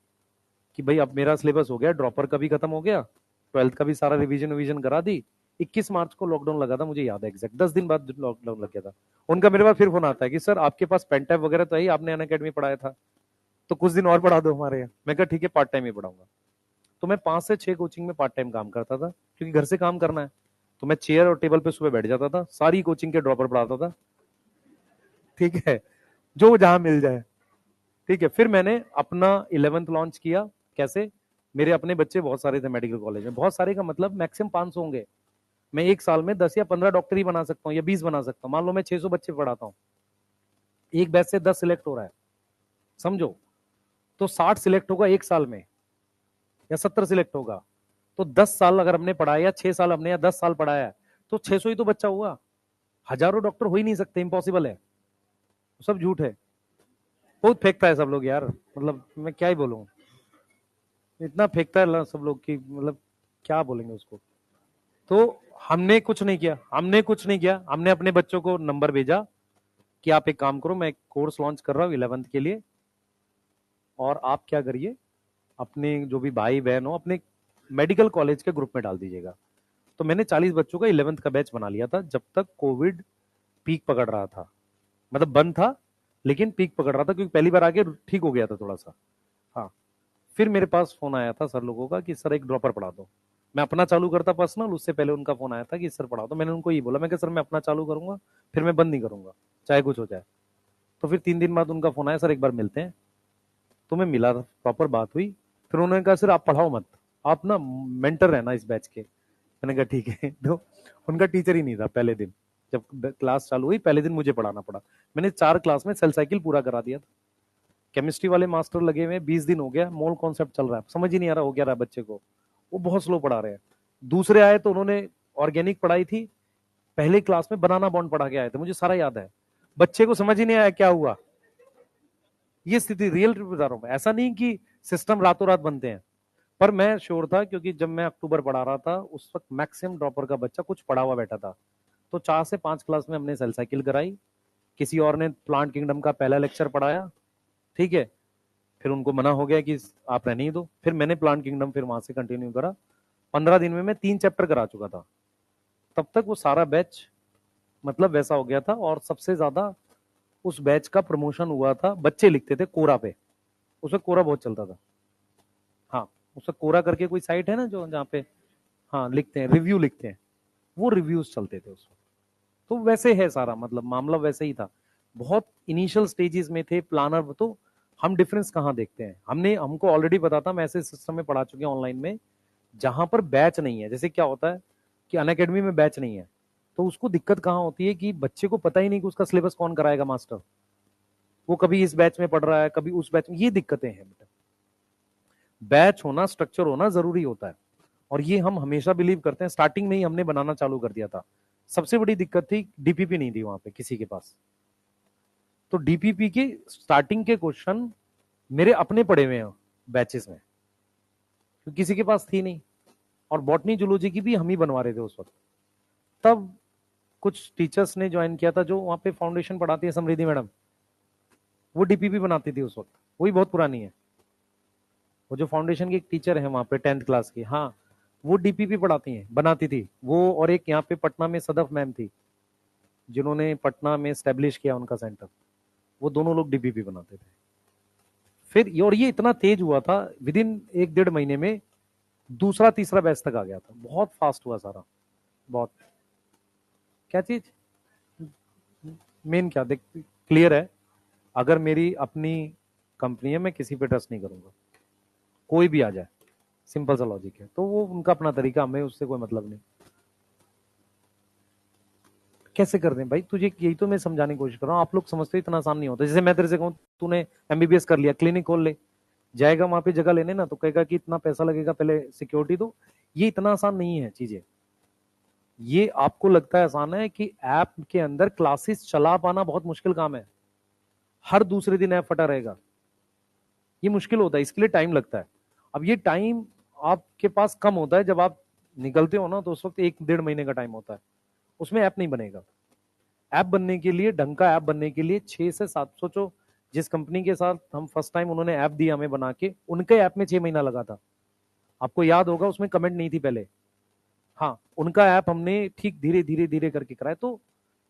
कि भाई अब मेरा सिलेबस हो गया, ड्रॉपर का भी खत्म हो गया, 12th का भी सारा रिवीजन करा दी। 21 मार्च को लॉकडाउन लगा था, मुझे याद है एग्जैक्ट, 10 दिन बाद लॉकडाउन लग गया था। उनका मेरे पास फिर फोन आता है कि सर आपके पास पेन टाइप वगैरह तो है, आपने अनअकैडमी पढ़ाया था, तो कुछ दिन और पढ़ा दो हमारे यहाँ। मैं कहा ठीक है, पार्ट टाइम ही पढ़ाऊंगा। तो मैं 5 से 6 कोचिंग में पार्ट टाइम काम करता था, क्योंकि घर से काम करना है। तो मैं चेयर और टेबल पे सुबह बैठ जाता था, सारी कोचिंग के ड्रॉपर पढ़ाता था, ठीक है, जो जहां मिल जाए, ठीक है। फिर मैंने अपना 11th लॉन्च किया। कैसे, मेरे अपने बच्चे बहुत सारे थे मेडिकल कॉलेज में, बहुत सारे का मतलब मैक्सिमम 500 होंगे। मैं एक साल में 10 या 15 डॉक्टर ही बना सकता हूँ, या 20 बना सकता हूँ। मान लो मैं 600 बच्चे पढ़ाता हूँ, एक बैच से 10 सिलेक्ट हो रहा है, समझो, तो 60 सिलेक्ट होगा एक साल में, या 70 सिलेक्ट होगा। तो 10 साल अगर हमने पढ़ाया, या 6 साल हमने, या 10 साल पढ़ाया है, तो 600 ही तो बच्चा हुआ। हजारों डॉक्टर हो ही नहीं सकते, इम्पॉसिबल है, सब झूठ है। बहुत फेंकता है सब लोग यार, मतलब मैं क्या ही बोलूं, इतना फेंकता है सब लोग कि मतलब क्या बोलेंगे उसको। तो हमने कुछ नहीं किया, हमने अपने बच्चों को नंबर भेजा कि आप एक काम करो, मैं एक कोर्स लॉन्च कर रहा हूँ 11th के लिए, और आप क्या करिए, अपने जो भी भाई बहन हो, अपने मेडिकल कॉलेज के ग्रुप में डाल दीजिएगा। तो मैंने 40 बच्चों का 11th का बैच बना लिया था, जब तक कोविड पीक पकड़ रहा था, मतलब बंद था लेकिन पीक पकड़ रहा था, क्योंकि पहली बार आके ठीक हो गया था थोड़ा सा। हाँ, फिर मेरे पास फोन आया था सर लोगों का कि सर एक ड्रॉपर पढ़ा दो। मैं अपना चालू करता पर्सनल, उससे पहले उनका फोन आया था कि सर पढ़ा दो। मैंने उनको ये बोला, मैं सर मैं अपना चालू करूंगा, फिर मैं बंद नहीं करूंगा, चाहे कुछ हो जाए। तो फिर 3 दिन बाद उनका फोन आया, सर एक बार मिलते हैं। तो मैं मिला, प्रॉपर बात हुई। फिर उन्होंने कहा सर आप पढ़ाओ मत, आप ना मेंटर रहना इस बैच के। मैंने कहा ठीक है। तो उनका टीचर ही नहीं था पहले दिन, जब क्लास चालू हुई पहले दिन मुझे पढ़ाना पड़ा। मैंने 4 क्लास में सेल साइकिल पूरा करा दिया था। केमिस्ट्री वाले मास्टर लगे हुए 20 दिन हो गया, मोल कॉन्सेप्ट चल रहा है, समझ ही नहीं आ रहा हो क्या रहा है बच्चे को, वो बहुत स्लो पढ़ा रहे हैं। दूसरे आए तो उन्होंने ऑर्गेनिक पढ़ाई थी, पहले क्लास में बनाना बॉन्ड पढ़ा के आए थे, मुझे सारा याद है। बच्चे को समझ ही नहीं आया क्या हुआ। ये स्थिति रियल बता रहा हूं, ऐसा नहीं कि सिस्टम रातों रात बनते हैं। पर मैं श्योर था, क्योंकि जब मैं अक्टूबर पढ़ा रहा था उस वक्त मैक्सिमम ड्रॉपर का बच्चा कुछ पढ़ा हुआ बैठा था। तो 4 से 5 क्लास में हमने सेल साइकिल कराई, किसी और ने प्लांट किंगडम का पहला लेक्चर पढ़ाया, ठीक है। फिर उनको मना हो गया कि आप रहने ही दो, फिर मैंने प्लांट किंगडम फिर वहां से कंटिन्यू करा। 15 दिन में मैं 3 चैप्टर करा चुका था। तब तक वो सारा बैच मतलब वैसा हो गया था। और सबसे ज्यादा उस बैच का प्रमोशन हुआ था, बच्चे लिखते थे कोरा पे, उसमें कोरा बहुत चलता था। हाँ, उसमें कोरा करके कोई साइट है ना जो जहाँ पे हाँ लिखते हैं, रिव्यू लिखते हैं, वो रिव्यूज चलते थे उसमें। तो वैसे है सारा, मतलब मामला वैसे ही था। बहुत इनिशियल स्टेजेस में थे प्लानर। तो हम डिफरेंस कहाँ देखते हैं, हमको ऑलरेडी पता था, मैं ऐसे सिस्टम में पढ़ा चुके हैं ऑनलाइन में जहां पर बैच नहीं है। जैसे क्या होता है कि अनअकैडमी में बैच नहीं है, तो उसको दिक्कत कहाँ होती है कि बच्चे को पता ही नहीं कि उसका सिलेबस कौन कराएगा मास्टर। वो कभी इस बैच में पढ़ रहा है, कभी उस बैच में, ये दिक्कतें हैं बेटा। बैच होना, स्ट्रक्चर होना जरूरी होता है। और ये हम हमेशा बिलीव करते हैं, स्टार्टिंग में ही हमने बनाना चालू कर दिया था। सबसे बड़ी दिक्कत थी डीपीपी नहीं थी वहां पे किसी के पास। तो डीपीपी के स्टार्टिंग के क्वेश्चन मेरे अपने पड़े हुए हैं बैचेस में, तो किसी के पास थी नहीं। और बॉटनी जूलॉजी की भी हम ही बनवा रहे थे उस वक्त। तब कुछ टीचर्स ने ज्वाइन किया था, जो वहां पे फाउंडेशन पढ़ाती है समृद्धि मैडम, वो डीपीपी बनाती थी उस वक्त, वही बहुत पुरानी है। वो जो फाउंडेशन की एक टीचर है वहां पे 10th क्लास की, हाँ, वो डीपीपी पढ़ाती हैं, बनाती थी वो। और एक यहाँ पे पटना में सदफ मैम थी, जिन्होंने पटना में स्टैब्लिश किया उनका सेंटर, वो दोनों लोग डीपीपी बनाते थे। फिर और ये इतना तेज हुआ था, विद इन 1-1.5 महीने में दूसरा तीसरा बैच तक आ गया था। बहुत फास्ट हुआ सारा, बहुत। क्या चीज मेन क्या देख, क्लियर है, अगर मेरी अपनी कंपनी है मैं किसी पे ट्रस्ट नहीं करूंगा, कोई भी आ जाए, सिंपल सा लॉजिक है। तो वो उनका अपना तरीका, हमें उससे कोई मतलब नहीं। कैसे कर दें भाई तुझे, यही तो मैं समझाने की कोशिश कर रहा हूँ। आप लोग समझते इतना आसान नहीं होता। जैसे मैं तेरे से कहूँ तूने एमबीबीएस कर लिया, क्लिनिक खोल ले, जाएगा वहां पे जगह लेने ना, तो कहेगा कि इतना पैसा लगेगा, पहले सिक्योरिटी दो। ये इतना आसान नहीं है चीजें। ये आपको लगता है आसान है कि ऐप के अंदर क्लासेस चला पाना बहुत मुश्किल काम है। हर दूसरे दिन ऐप फटा रहेगा, ये मुश्किल होता है, इसके लिए टाइम लगता है। अब ये टाइम आपके पास कम होता है, जब आप निकलते हो ना तो उस वक्त 1-1.5 महीने का टाइम होता है, उसमें ऐप नहीं बनेगा। ऐप बनने के लिए, ढंग का ऐप बनने के लिए 6 से 7, सोचो जिस कंपनी के साथ हम फर्स्ट टाइम उन्होंने ऐप दिया हमें बना के, उनके ऐप में 6 महीना लगा था। आपको याद होगा, उसमें कमेंट नहीं थी पहले। हाँ, उनका ऐप हमने ठीक धीरे धीरे धीरे करके कराया। तो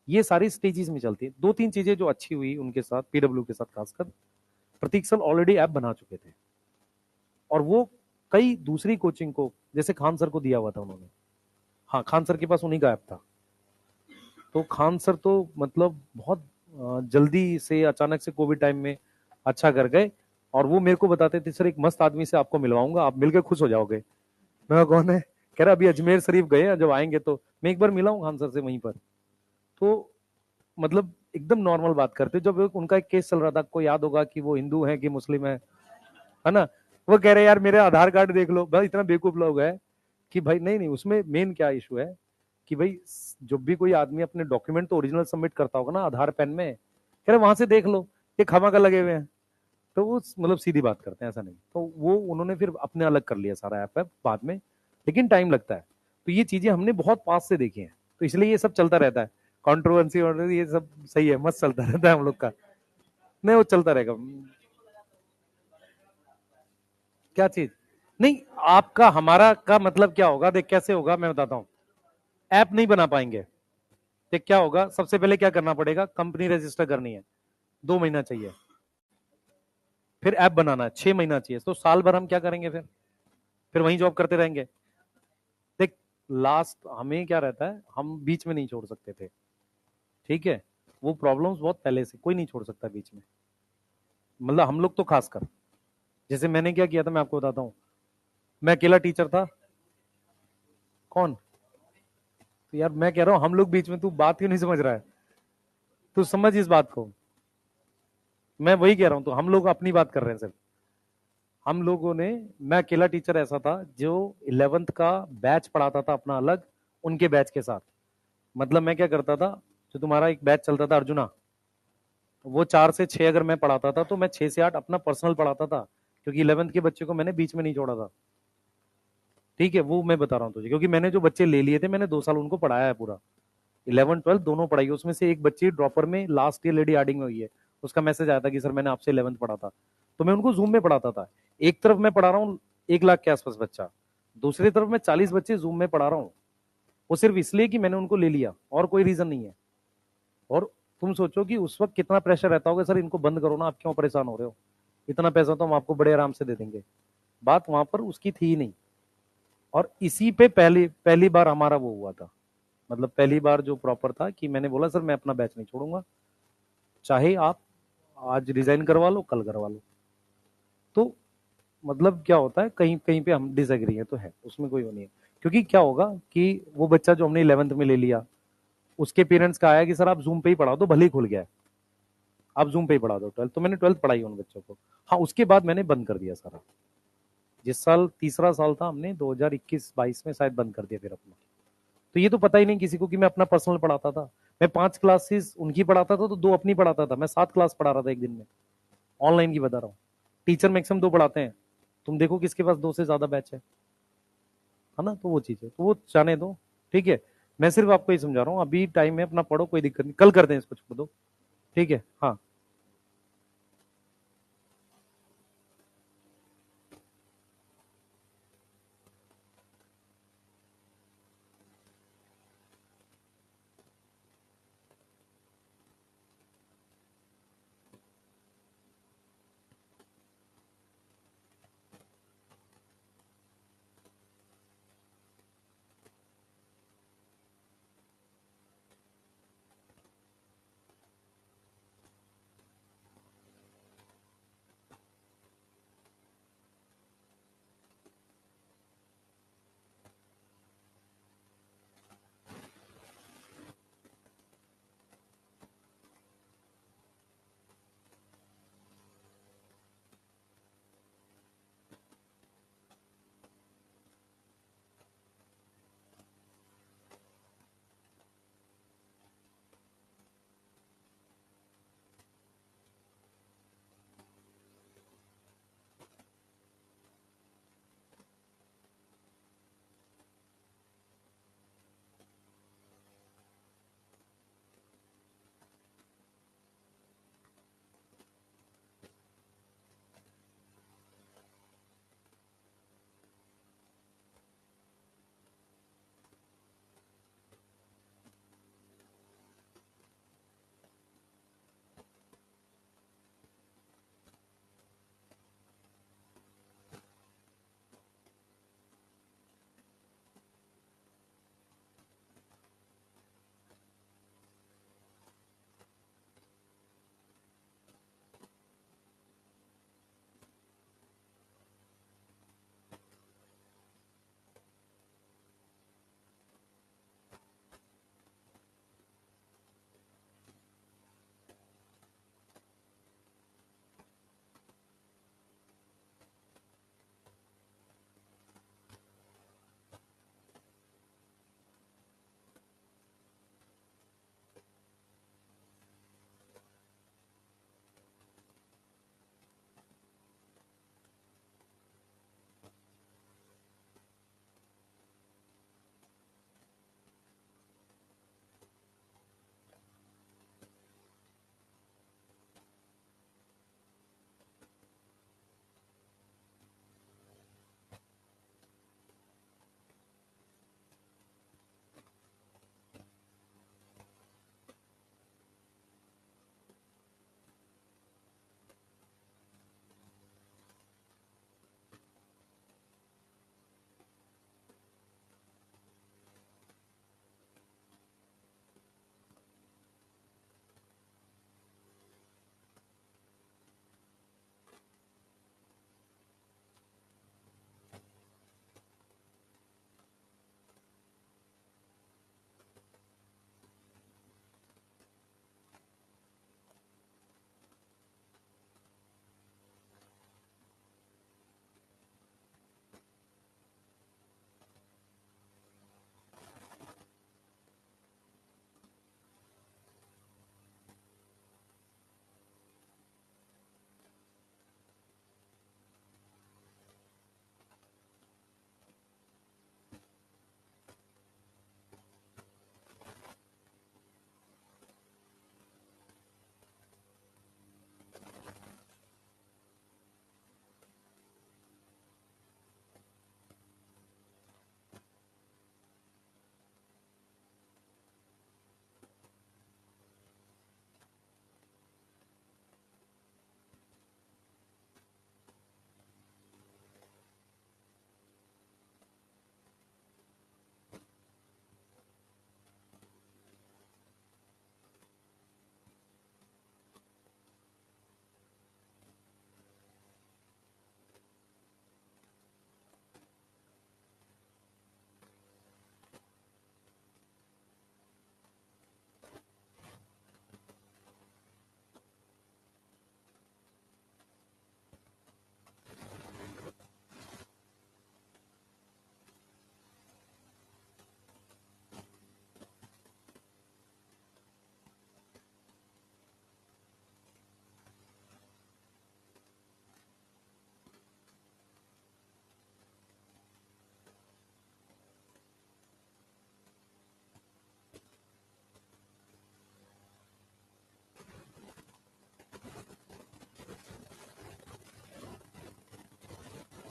ये सारी स्टेजेस में चलती है। 2-3 चीजें जो अच्छी हुई उनके साथ, पीडब्ल्यू के साथ खासकर, प्रतीक सर ऑलरेडी ऐप बना चुके थे, और वो कई दूसरी कोचिंग को, जैसे खान सर को दिया हुआ था उन्होंने। हाँ, खान सर के पास उन्हीं का ऐप था। तो खान सर तो मतलब बहुत जल्दी से, अचानक से कोविड टाइम में अच्छा कर गए। और वो मेरे को बताते थे सर एक मस्त आदमी से आपको मिलवाऊंगा, आप मिलकर खुश हो जाओगे। मैं कौन है, कह रहा अभी अजमेर शरीफ गए हैं, जब आएंगे तो मैं एक बार मिला हूँ खान सर से वहीं पर। तो मतलब एकदम नॉर्मल बात करते। जब उनका एक केस चल रहा था, आपको याद होगा कि वो हिंदू है कि मुस्लिम है ना, वो कह रहे यार मेरे आधार कार्ड देख लो। भाई इतना बेवकूफ लोग है कि भाई नहीं नहीं, उसमें मेन क्या इशू है कि भाई जब भी कोई आदमी अपने डॉक्यूमेंट तो ओरिजिनल सबमिट करता होगा ना आधार पेन में, कह रहे वहां से देख लो ये खमा का लगे हुए हैं। तो वो मतलब सीधी बात करते हैं, ऐसा नहीं। तो वो उन्होंने फिर अपने अलग कर लिया सारा ऐप बाद में, लेकिन टाइम लगता है। तो ये चीजें हमने बहुत पास से देखी हैं, तो इसलिए ये सब चलता रहता है। कॉन्ट्रोवर्सी और ये सब सही है, मस्त चलता रहता है हम लोग का। नहीं, वो चलता रहेगा। क्या चीज नहीं, आपका हमारा का मतलब क्या होगा, देख कैसे होगा मैं बताता हूँ। ऐप नहीं बना पाएंगे, देख क्या होगा, सबसे पहले क्या करना पड़ेगा, कंपनी रजिस्टर करनी है, 2 महीना चाहिए। फिर ऐप बनाना है, 6 महीना चाहिए। तो साल भर हम क्या करेंगे फिर वहीं जॉब करते रहेंगे। देख, लास्ट हमें क्या रहता है, हम बीच में नहीं छोड़ सकते थे, ठीक है। वो प्रॉब्लम्स बहुत पहले से, कोई नहीं छोड़ सकता बीच में, मतलब हम लोग तो खासकर। जैसे मैंने क्या किया था मैं आपको बताता हूँ। मैं अकेला टीचर था। कौन? तो यार मैं कह रहा हूँ हम लोग बीच में, तू बात क्यों नहीं समझ रहा है? तू समझ इस बात को। मैं वही कह रहा हूँ, तो हम लोग अपनी बात कर रहे हैं सिर्फ। हम लोगों ने, मैं अकेला टीचर ऐसा था जो 11th का बैच पढ़ाता था अपना अलग, उनके बैच के साथ। मतलब मैं क्या करता था, जो तुम्हारा एक बैच चलता था अर्जुना, वो 4 से 6 अगर मैं पढ़ाता था तो मैं 6 से 8 अपना पर्सनल पढ़ाता था, क्योंकि 11th के बच्चे को मैंने बीच में नहीं छोड़ा था। ठीक है, वो मैं बता रहा हूँ तुझे, क्योंकि मैंने जो बच्चे ले लिए थे मैंने 2 साल उनको पढ़ाया है पूरा। 11th 12th दोनों पढ़ाई है। उसमें से एक बच्ची ड्रॉपर में लास्ट ईयर लेडी आर्डिंग में हुई है। उसका मैसेज आया था कि सर मैंने आपसे 11th पढ़ा था। तो मैं उनको जूम में पढ़ाता था। एक तरफ मैं पढ़ा रहा हूँ 1 लाख के आसपास बच्चा, दूसरी तरफ मैं 40 बच्चे जूम में पढ़ा रहा हूँ। वो सिर्फ इसलिए कि मैंने उनको ले लिया, और कोई रीजन नहीं है। और तुम सोचो कि उस वक्त कितना प्रेशर रहता होगा, सर इनको बंद करो ना, आप क्यों परेशान हो रहे हो, इतना पैसा तो हम आपको बड़े आराम से दे देंगे। बात वहां पर उसकी थी ही नहीं। और इसी पे पहली पहली बार हमारा वो हुआ था। मतलब पहली बार जो प्रॉपर था कि मैंने बोला सर मैं अपना बैच नहीं छोड़ूंगा, चाहे आप आज रिजाइन करवा लो कल करवा लो। तो मतलब क्या होता है, कहीं कहीं पे हम डिसएग्री है तो है, उसमें कोई वो नहीं है। क्योंकि क्या होगा कि वो बच्चा जो हमने 11th में ले लिया, उसके पेरेंट्स का आया कि सर आप जूम पे ही पढ़ा दो, भले ही खुल गया है, आप जूम पे ही पढ़ा दो 12th। तो मैंने 12th पढ़ाई उन बच्चों को। हाँ, उसके बाद मैंने बंद कर दिया सारा। जिस साल तीसरा साल था, हमने 2021-22 में शायद बंद कर दिया फिर अपना। तो ये तो पता ही नहीं किसी को कि मैं अपना पर्सनल पढ़ाता था। मैं 5 क्लासेस उनकी पढ़ाता था तो 2 अपनी पढ़ाता था। मैं 7 क्लास पढ़ा रहा था एक दिन में, ऑनलाइन की बता रहा हूँ। टीचर मैक्सिमम 2 पढ़ाते हैं, तुम देखो किसके पास 2 से ज्यादा बैच है ना? तो वो चीज है, तो वो जाने दो। ठीक है, मैं सिर्फ आपको ये समझा रहा हूँ, अभी टाइम है अपना, पढ़ो, कोई दिक्कत नहीं, कल करते हैं इसको, छोड़ दो। ठीक है, हाँ।